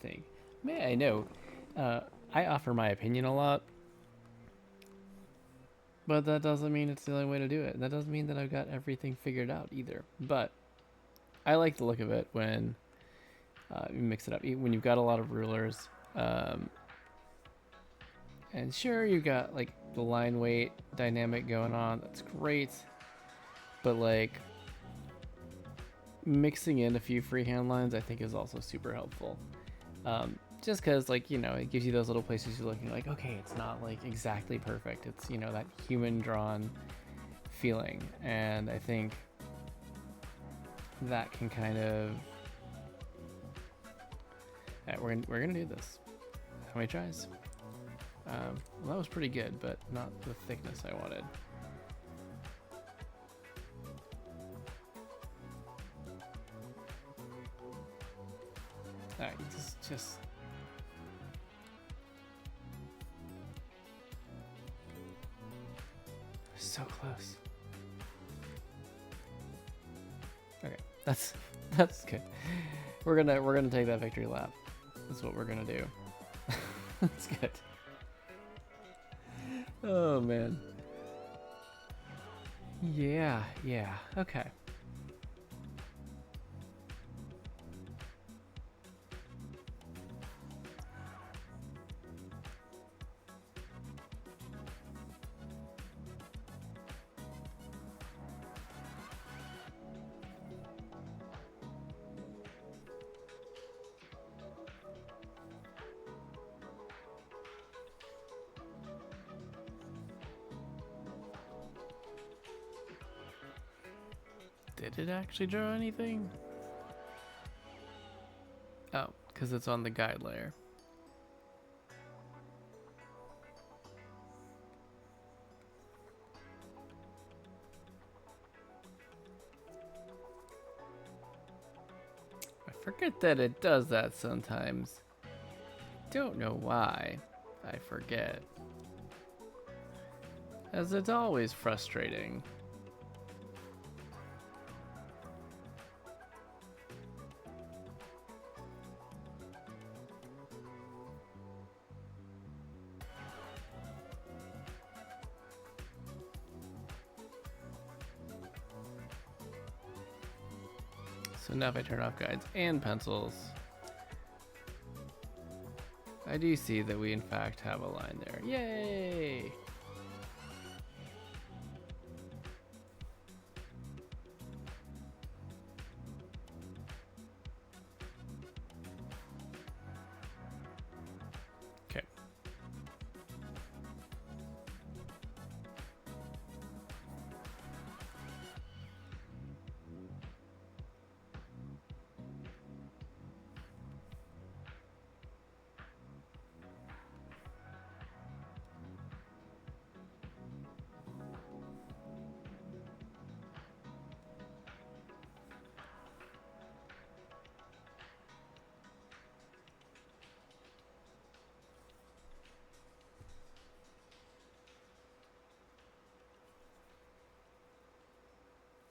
think. I know. I offer my opinion a lot. But that doesn't mean it's the only way to do it. That doesn't mean that I've got everything figured out either. But I like the look of it when you mix it up. When you've got a lot of rulers. And sure, you got like the line weight dynamic going on. That's great. But like mixing in a few freehand lines, I think is also super helpful. Just because like, you know, it gives you those little places you're looking like, okay, it's not like exactly perfect. It's, you know, that human drawn feeling. And I think that can kind of, we're gonna do this. How many tries? Well, that was pretty good, but not the thickness I wanted. Alright, just so close. Okay, that's good. We're gonna take that victory lap. That's what we're gonna do. That's good. Oh man. Yeah, okay. Did it actually draw anything? Oh, because it's on the guide layer. I forget that it does that sometimes. Don't know why. I forget. As it's always frustrating. So now if I turn off guides and pencils, I do see that we in fact have a line there. Yay! Okay.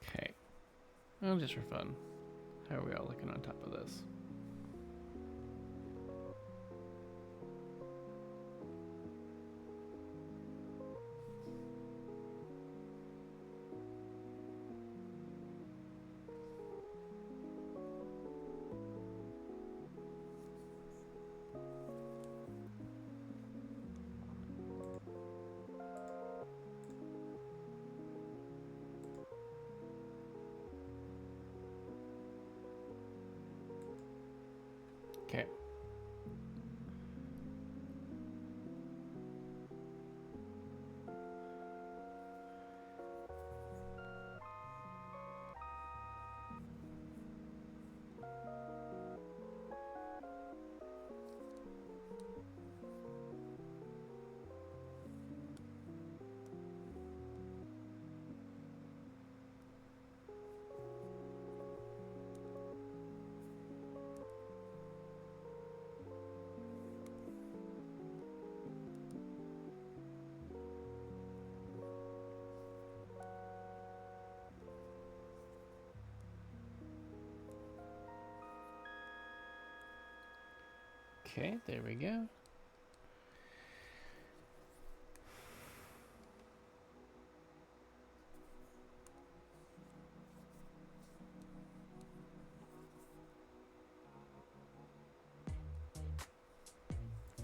Okay. Well, just for fun. How are we all looking on top of this? Okay. Okay, there we go.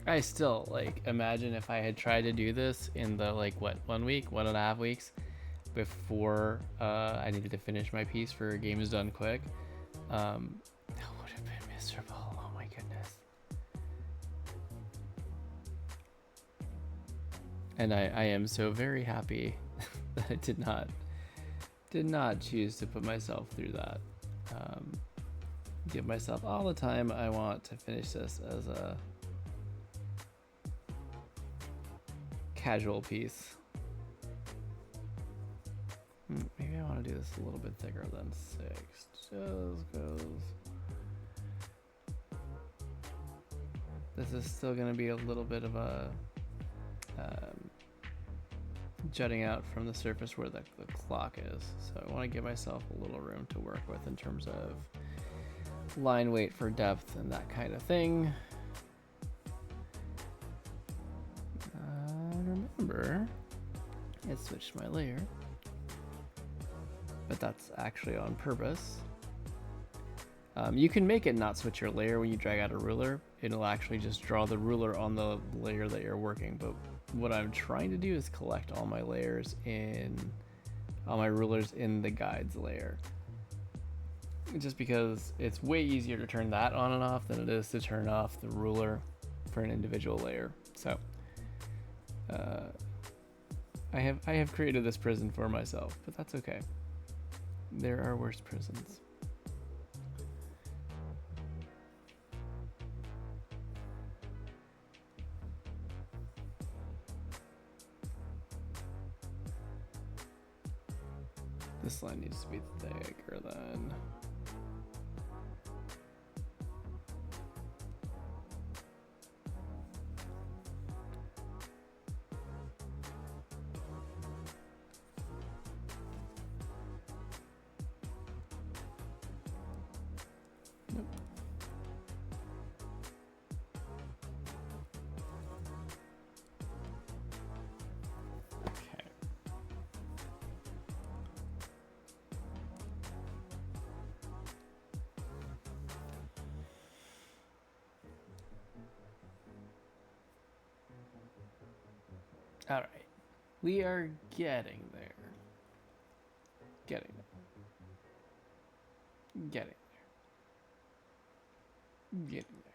I still, like, imagine if I had tried to do this in the, like, what, 1 week, 1.5 weeks before I needed to finish my piece for Game is Done Quick. That would have been miserable. Oh my goodness. And I am so very happy that I did not choose to put myself through that. Give myself all the time I want to finish this as a casual piece. Maybe I want to do this a little bit thicker than 6. Just goes. This is still going to be a little bit of a jutting out from the surface where the clock is. So I want to give myself a little room to work with in terms of line weight for depth and that kind of thing. Remember, I switched my layer, but that's actually on purpose. You can make it not switch your layer when you drag out a ruler. It'll actually just draw the ruler on the layer that you're working. But what I'm trying to do is collect all my layers all my rulers in the guides layer. Just because it's way easier to turn that on and off than it is to turn off the ruler for an individual layer. So I have created this prison for myself, but that's okay. There are worse prisons. This line needs to be thicker then. Nope. All right, we are getting there. Getting there. Getting there. Getting there.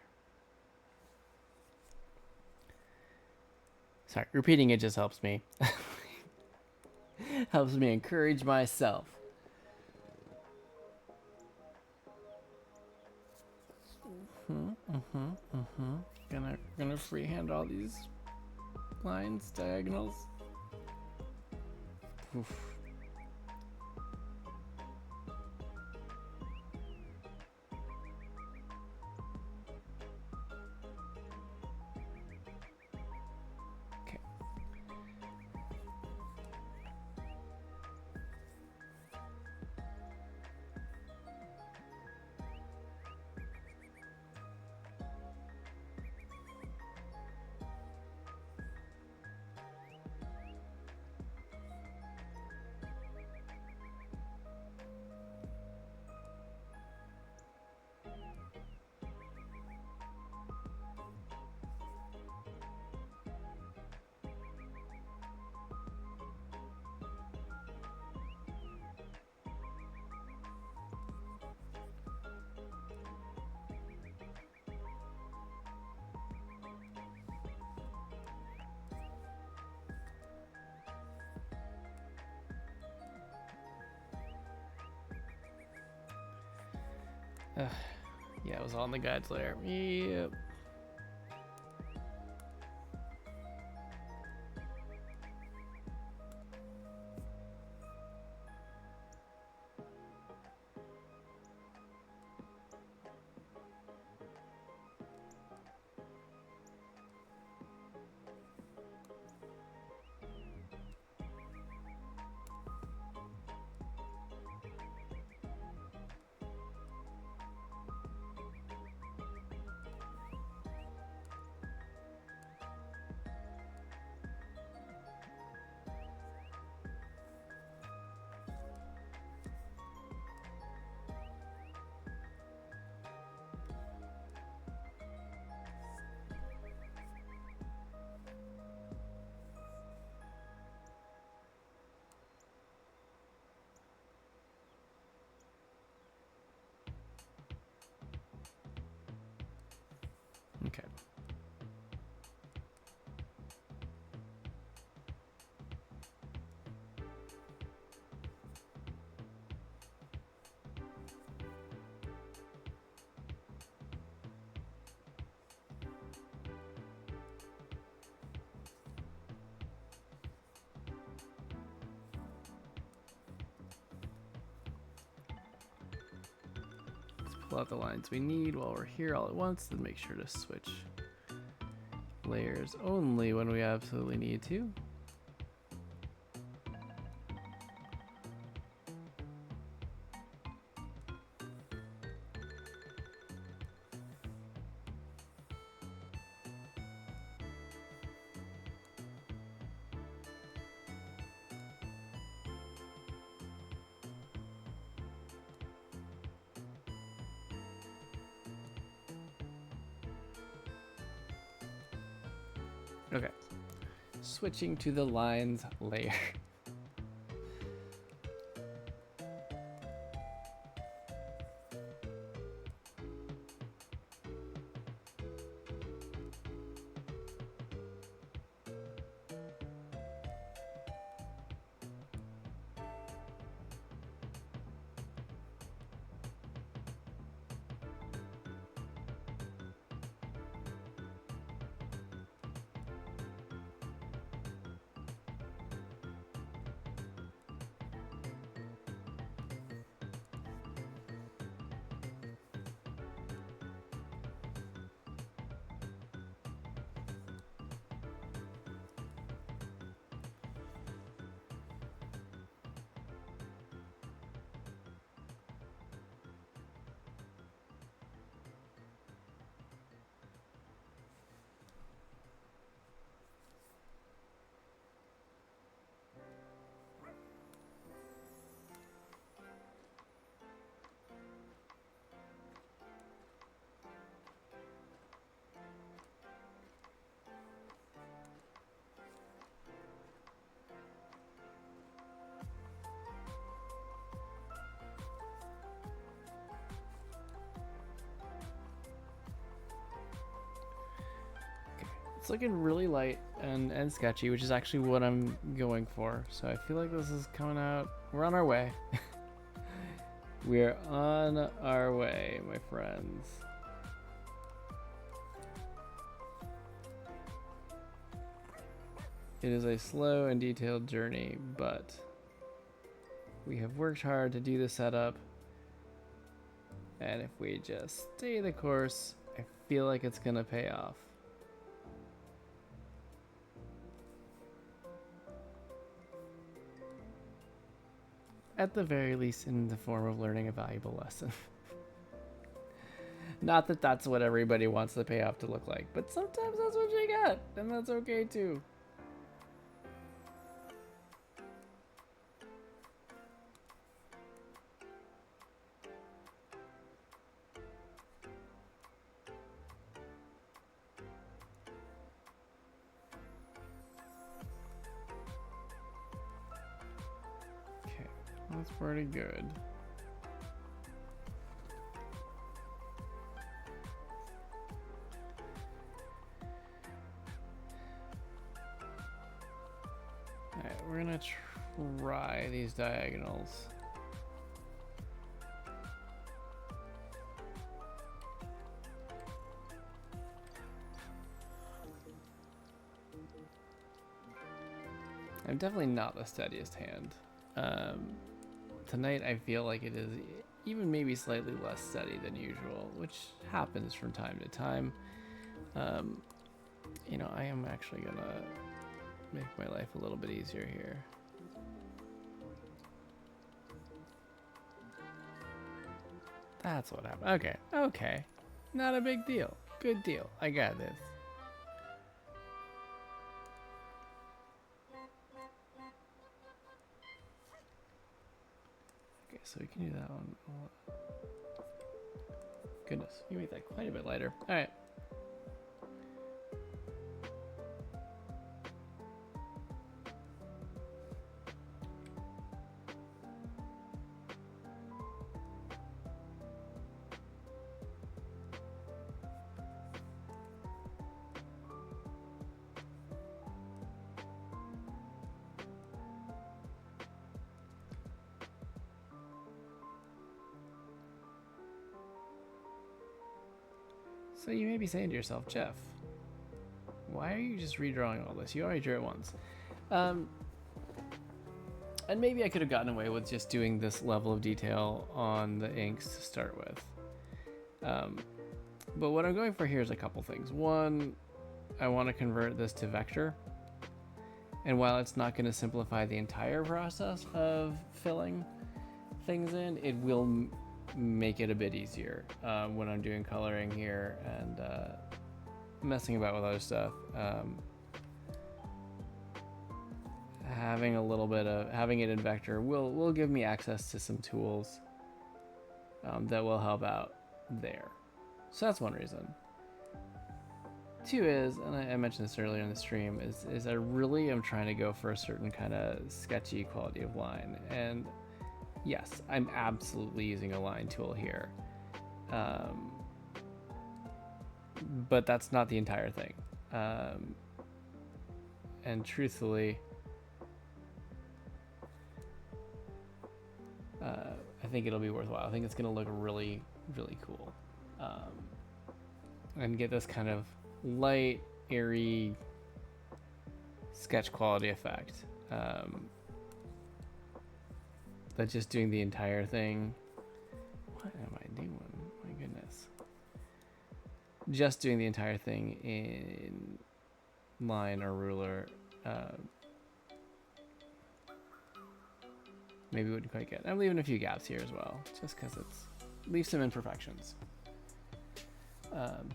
Sorry, repeating it just helps me. Helps me encourage myself. Gonna freehand all these lines, diagonals. Oof. Okay. Yeah, it was on the guides layer. Yep. Okay. pull out the lines we need while we're here all at once, then make sure to switch layers only when we absolutely need to. Okay, switching to the lines layer. It's looking really light and sketchy, which is actually what I'm going for. So I feel like this is coming out. We're on our way. We're on our way, my friends. It is a slow and detailed journey, but we have worked hard to do the setup. And if we just stay the course, I feel like it's gonna pay off. At the very least, in the form of learning a valuable lesson. Not that that's what everybody wants the payoff to look like, but sometimes that's what you get, and that's okay too. That's pretty good. Alright, we're gonna try these diagonals. I'm definitely not the steadiest hand. Tonight I feel like it is even maybe slightly less steady than usual, which happens from time to time. You know, I am actually gonna make my life a little bit easier here. That's what happened. Okay, okay. Not a big deal. Good deal. I got this. Okay, so we can do that one. Goodness, you made that quite a bit lighter. All right. So you may be saying to yourself, Geoff, why are you just redrawing all this? You already drew it once. And maybe I could have gotten away with just doing this level of detail on the inks to start with. But what I'm going for here is a couple things. One, I want to convert this to vector. And while it's not going to simplify the entire process of filling things in, it will make it a bit easier when I'm doing coloring here and messing about with other stuff. Having a little bit of having it in vector will give me access to some tools that will help out there. So that's one reason. Two is, and I mentioned this earlier in the stream, is I really am trying to go for a certain kind of sketchy quality of line. And yes, I'm absolutely using a line tool here. But that's not the entire thing. And truthfully, I think it'll be worthwhile. I think it's going to look really, really cool. And get this kind of light, airy sketch quality effect. But just doing the entire thing. What am I doing? My goodness. Just doing the entire thing in line or ruler. Maybe wouldn't quite get. I'm leaving a few gaps here as well, just because it's leave some imperfections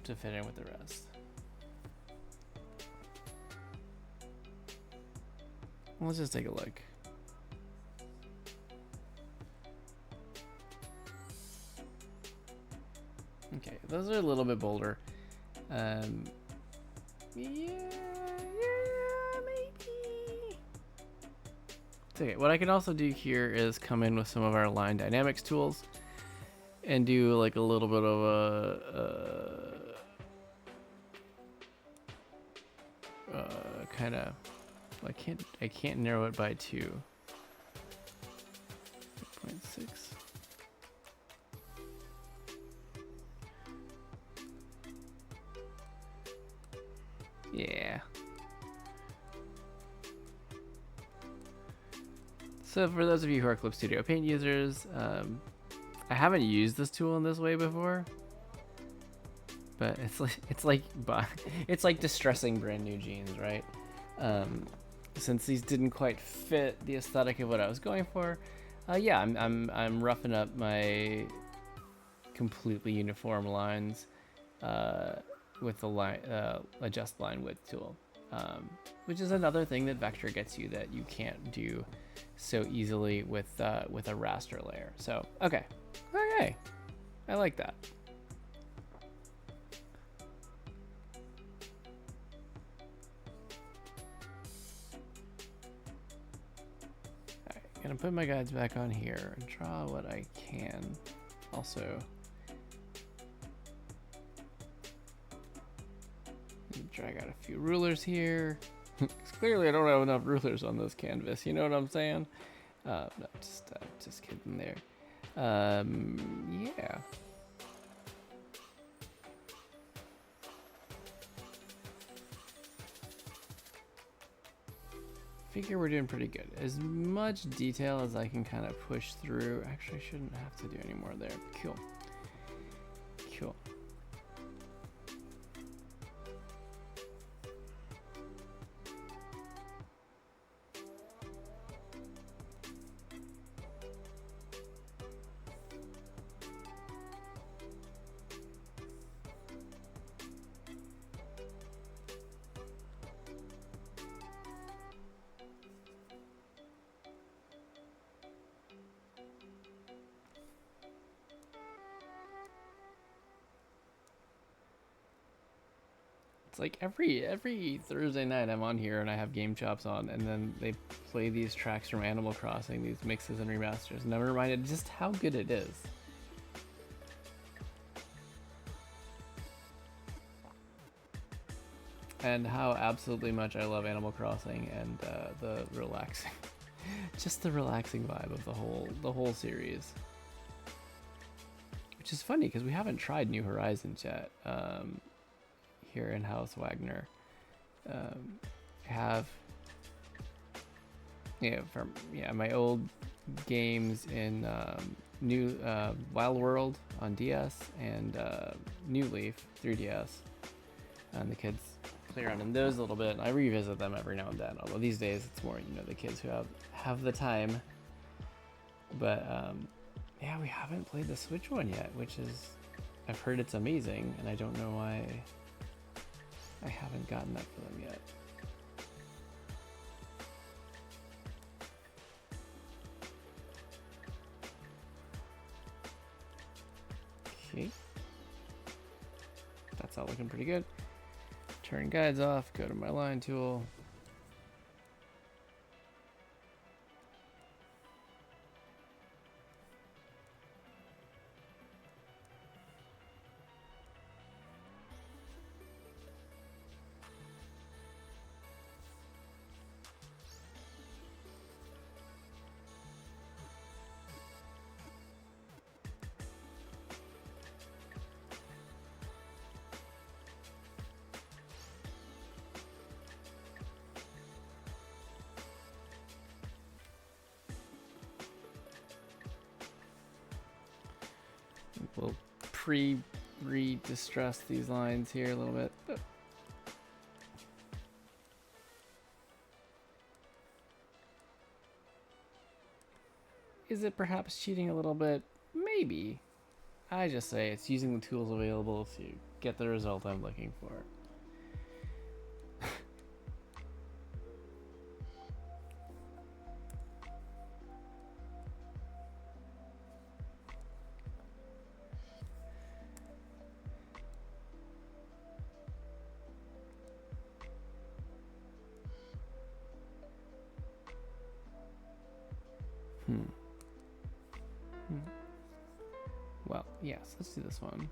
to fit in with the rest. Let's just take a look. Okay, those are a little bit bolder. Yeah, maybe. It's okay. What I can also do here is come in with some of our line dynamics tools and do like a little bit of a kind of. I can't narrow it by 2. 0.6. Yeah. So for those of you who are Clip Studio Paint users, I haven't used this tool in this way before, but it's like distressing brand new jeans, right? Since these didn't quite fit the aesthetic of what I was going for, yeah, I'm roughing up my completely uniform lines with the line adjust line width tool, which is another thing that vector gets you that you can't do so easily with a raster layer. So okay, I like that. Gonna put my guides back on here and draw what I can. Also, drag out a few rulers here. Clearly I don't have enough rulers on this canvas, you know what I'm saying? No, just kidding there. Yeah. Figure we're doing pretty good. As much detail as I can kind of push through. Actually, I shouldn't have to do any more there. Cool. Cool. Like every Thursday night I'm on here and I have Game Chops on, and then they play these tracks from Animal Crossing, these mixes and remasters, and I'm reminded just how good it is. And how absolutely much I love Animal Crossing and the relaxing, just the relaxing vibe of the whole series. Which is funny because we haven't tried New Horizons yet. Here in House Wagner, have my old games in New Wild World on DS and New Leaf 3DS, and the kids play around in those a little bit. I revisit them every now and then, although these days it's more, you know, the kids who have the time. But yeah, we haven't played the Switch one yet, which is, I've heard it's amazing, and I don't know why I haven't gotten that for them yet. Okay, that's all looking pretty good. Turn guides off, go to my line tool. We'll re-distress these lines here a little bit. Is it perhaps cheating a little bit? Maybe. I just say it's using the tools available to get the result I'm looking for. Well, yes, let's do this one.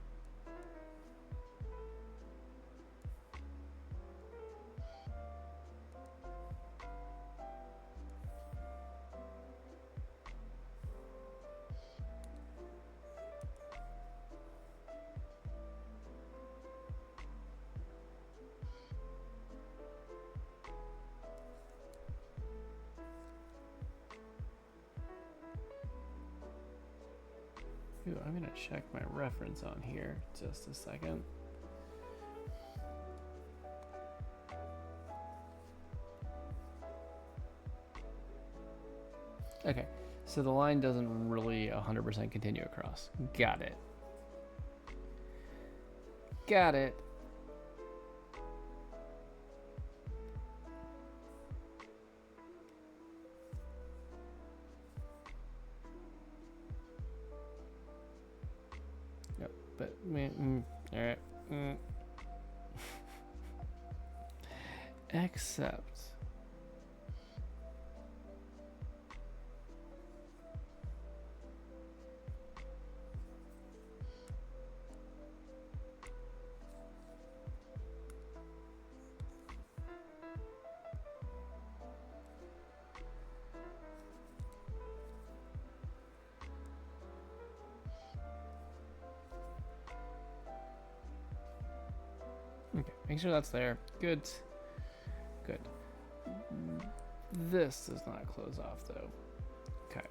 Ooh, I'm gonna check my reference on here just a second. Okay, so the line doesn't really 100% continue across. Got it. Got it. But all right. Except okay, make sure that's there. Good. Good. This does not close off though. Okay.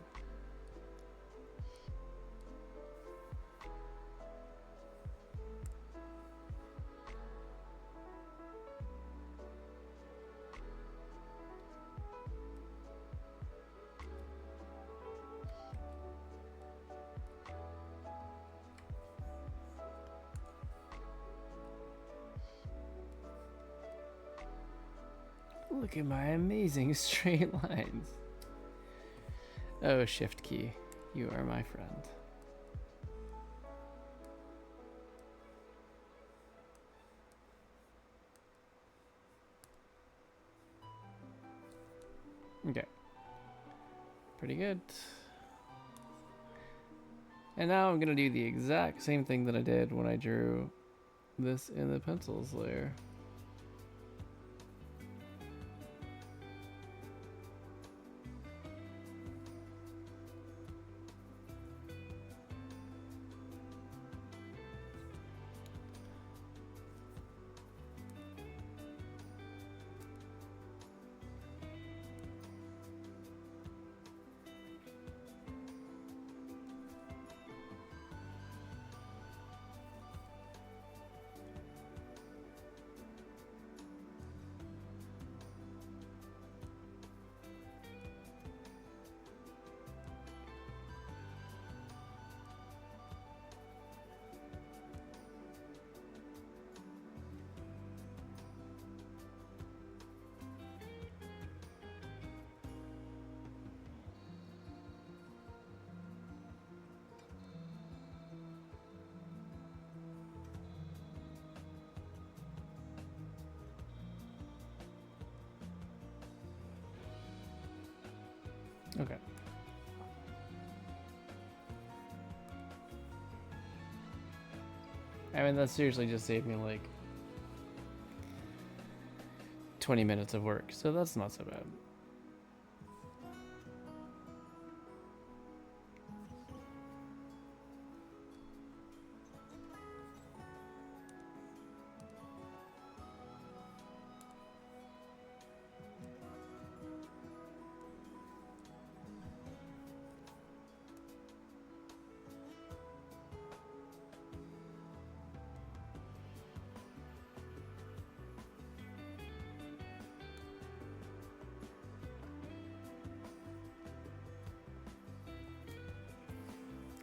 Look at my amazing straight lines. Oh, Shift key, you are my friend. Okay. Pretty good. And now I'm gonna do the exact same thing that I did when I drew this in the pencils layer. Okay. I mean, that seriously just saved me like 20 minutes of work, so that's not so bad.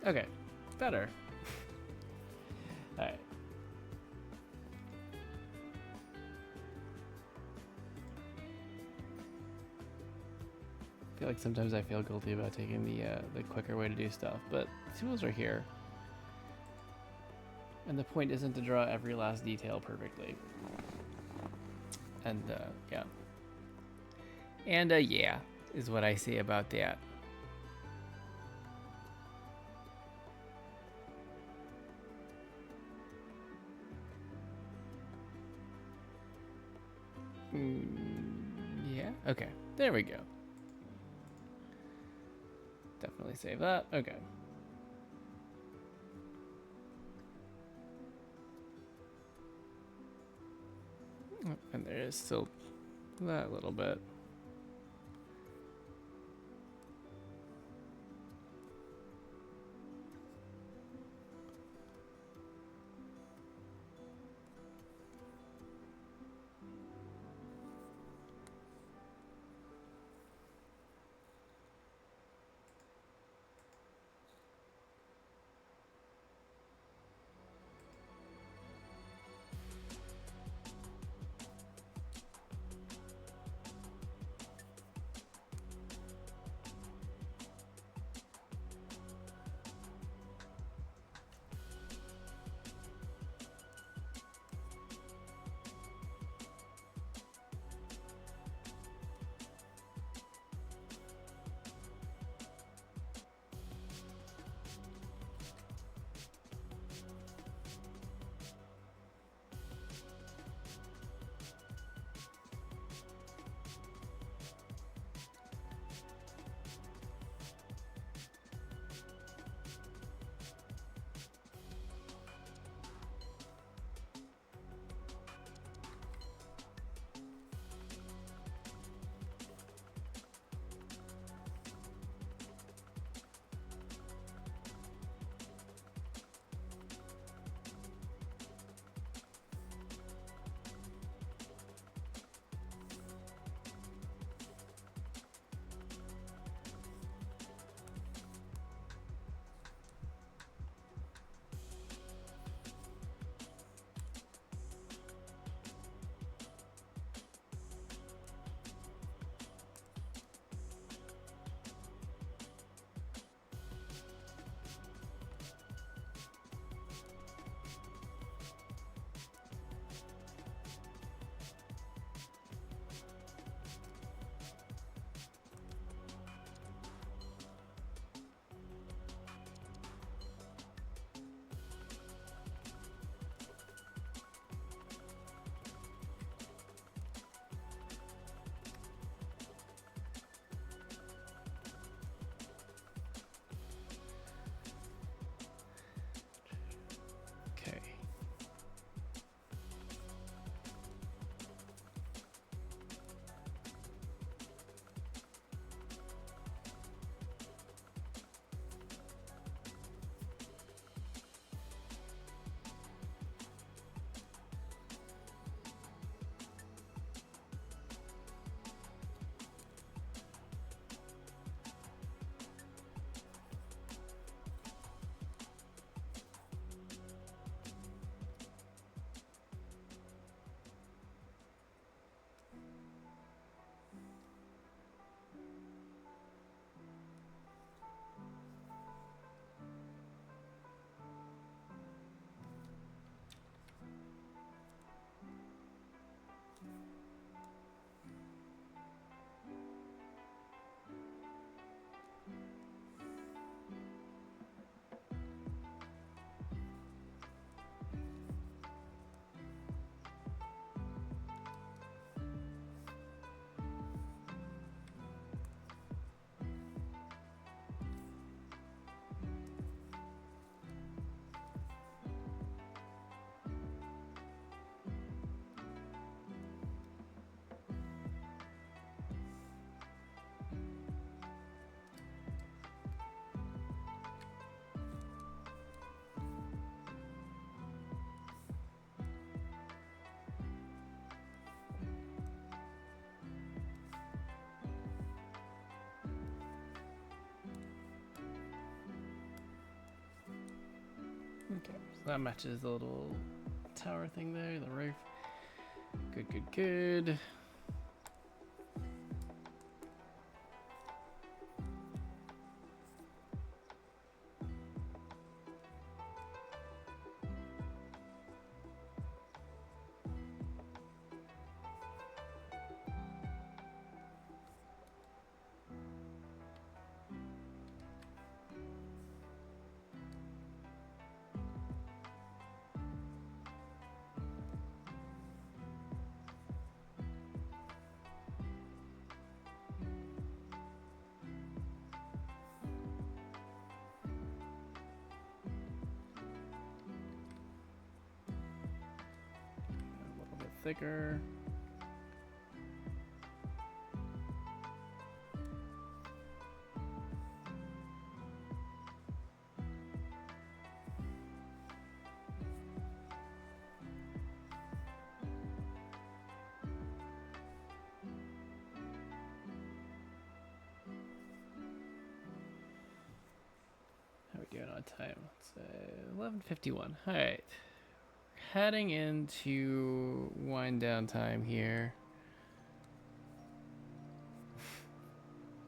Okay, better. All right. I feel like sometimes I feel guilty about taking the quicker way to do stuff, but tools are here. And the point isn't to draw every last detail perfectly. And yeah. And yeah, is what I say about that. Yeah, okay. There we go. Definitely save that. Okay. And there is still that little bit. Okay, so that matches the little tower thing there, the roof. Good, good, good. Thicker. How are we doing on time? Let's say 11:51. All right. Heading into wind down time here.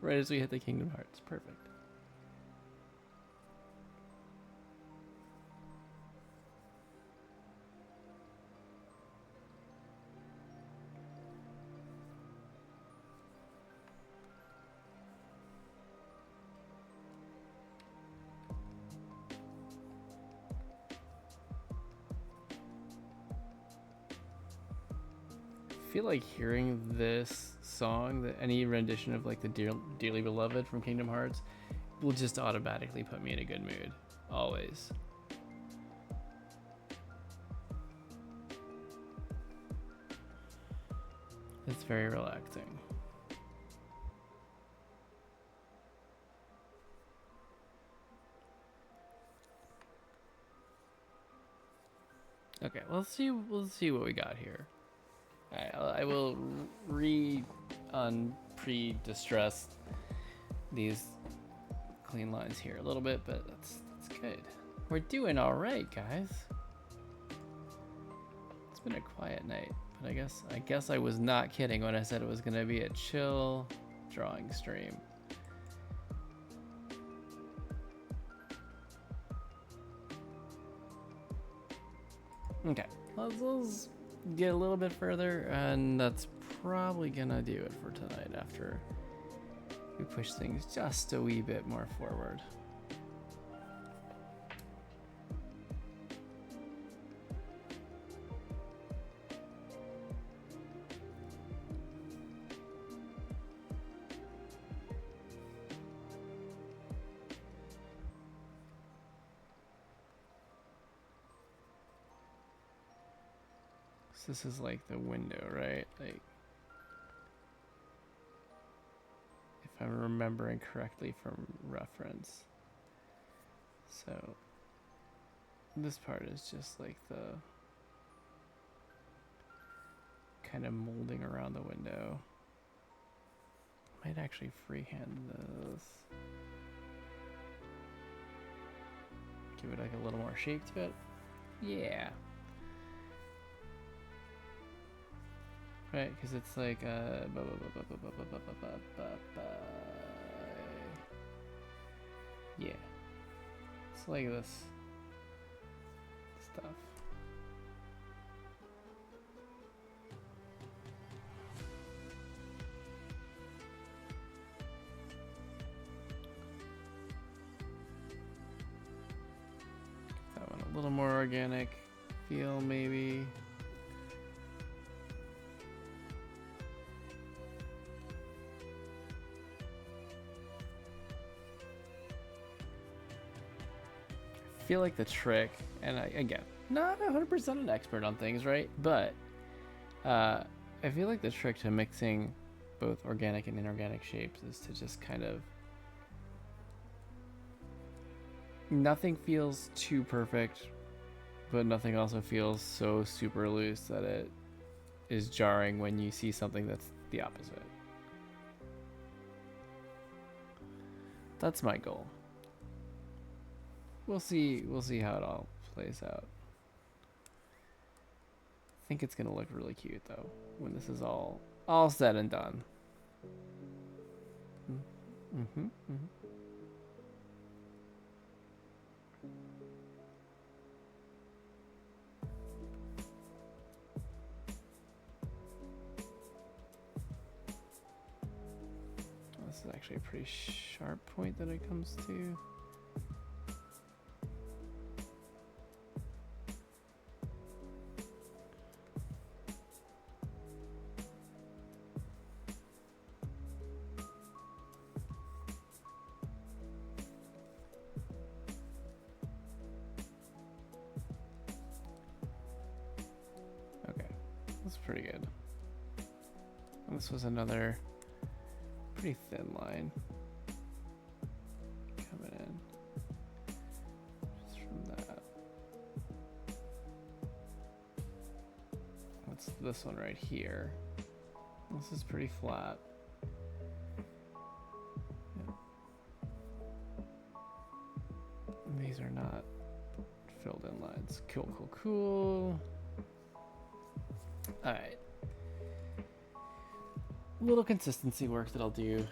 Right as we hit the Kingdom Hearts. Perfect. I feel like hearing this song, that any rendition of like the Dearly Beloved from Kingdom Hearts, will just automatically put me in a good mood. Always. It's very relaxing. Okay, we'll see what we got here. I will pre-distress these clean lines here a little bit, but that's good. We're doing all right, guys. It's been a quiet night, but I guess I was not kidding when I said it was gonna be a chill drawing stream. Okay, let's get a little bit further, and that's probably gonna do it for tonight after we push things just a wee bit more forward. This is like the window, right? Like, if I'm remembering correctly from reference. So this part is just like the kind of molding around the window. Might actually freehand this. Give it like a little more shape to it. Yeah. Right, because it's like yeah, it's like this stuff. That one a little more organic feel, maybe. I feel like the trick, and again, not 100% an expert on things, right? But I feel like the trick to mixing both organic and inorganic shapes is to just kind of, nothing feels too perfect, but nothing also feels so super loose that it is jarring when you see something that's the opposite. That's my goal. We'll see how it all plays out. I think it's gonna look really cute though when this is all said and done. This is actually a pretty sharp point that it comes to. That's pretty good. And this was another pretty thin line coming in just from that. What's this one right here? This is pretty flat. Yep. And these are not filled in lines. Cool, cool, cool. All right. Little consistency work that I'll do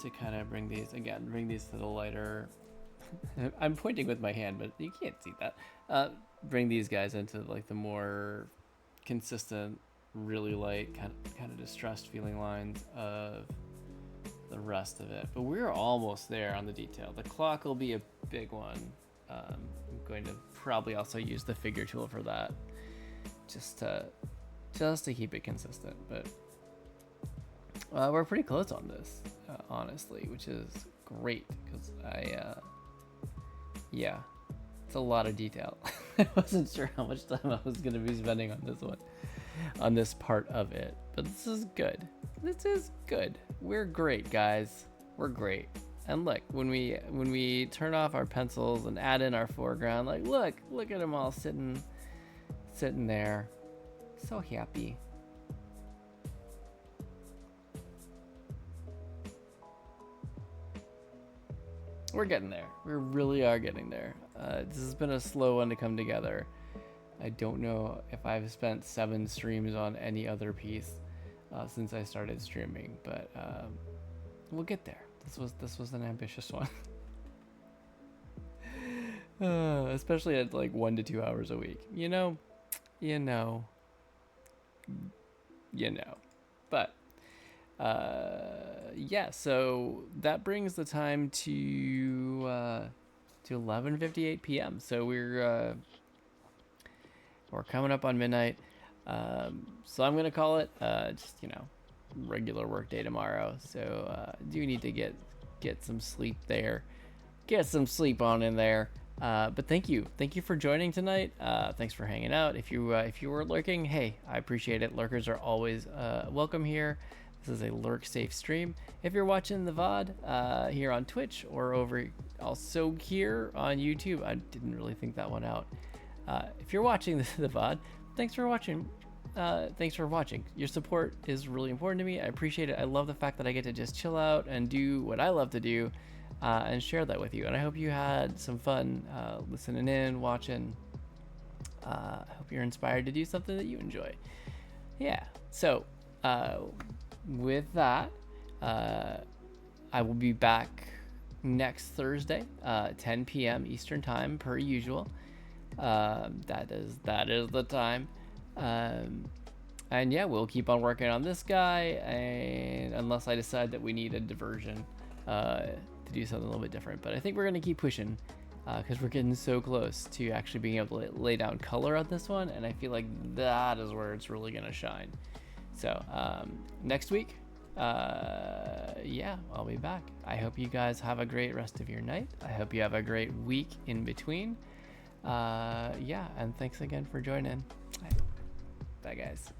to kind of bring these to the lighter. I'm pointing with my hand, but you can't see that. Bring these guys into like the more consistent, really light, kind of distressed feeling lines of the rest of it. But we're almost there on the detail. The clock will be a big one. I'm going to probably also use the figure tool for that, just to keep it consistent. But we're pretty close on this, honestly, which is great because yeah, it's a lot of detail. I wasn't sure how much time I was going to be spending on this one, on this part of it, but this is good. This is good. We're great, guys. We're great. And look, when we turn off our pencils and add in our foreground, like look at them all sitting there, so happy. We're getting there. We really are getting there. This has been a slow one to come together. I don't know if I've spent 7 streams on any other piece since I started streaming, but we'll get there. This was an ambitious one. Especially at like 1 to 2 hours a week. You know. But yeah, so that brings the time to 11:58 p.m. So we're coming up on midnight. So I'm gonna call it just regular work day tomorrow. So do need to get some sleep there, get some sleep on in there. But thank you for joining tonight. Thanks for hanging out. If you were lurking, hey, I appreciate it. Lurkers are always welcome here. This is a lurk safe stream. If you're watching the VOD here on Twitch or over also here on YouTube, I didn't really think that one out. If you're watching the VOD, thanks for watching. Your support is really important to me. I appreciate it. I love the fact that I get to just chill out and do what I love to do, and share that with you. And I hope you had some fun listening in, watching. I hope you're inspired to do something that you enjoy. Yeah. So with that, I will be back next Thursday, 10 p.m. Eastern time per usual. That is the time. And yeah, we'll keep on working on this guy, and unless I decide that we need a diversion to do something a little bit different. But I think we're gonna keep pushing because we're getting so close to actually being able to lay down color on this one, and I feel like that is where it's really gonna shine. So next week, yeah, I'll be back. I hope you guys have a great rest of your night. I hope you have a great week in between. Yeah, and thanks again for joining. Bye guys.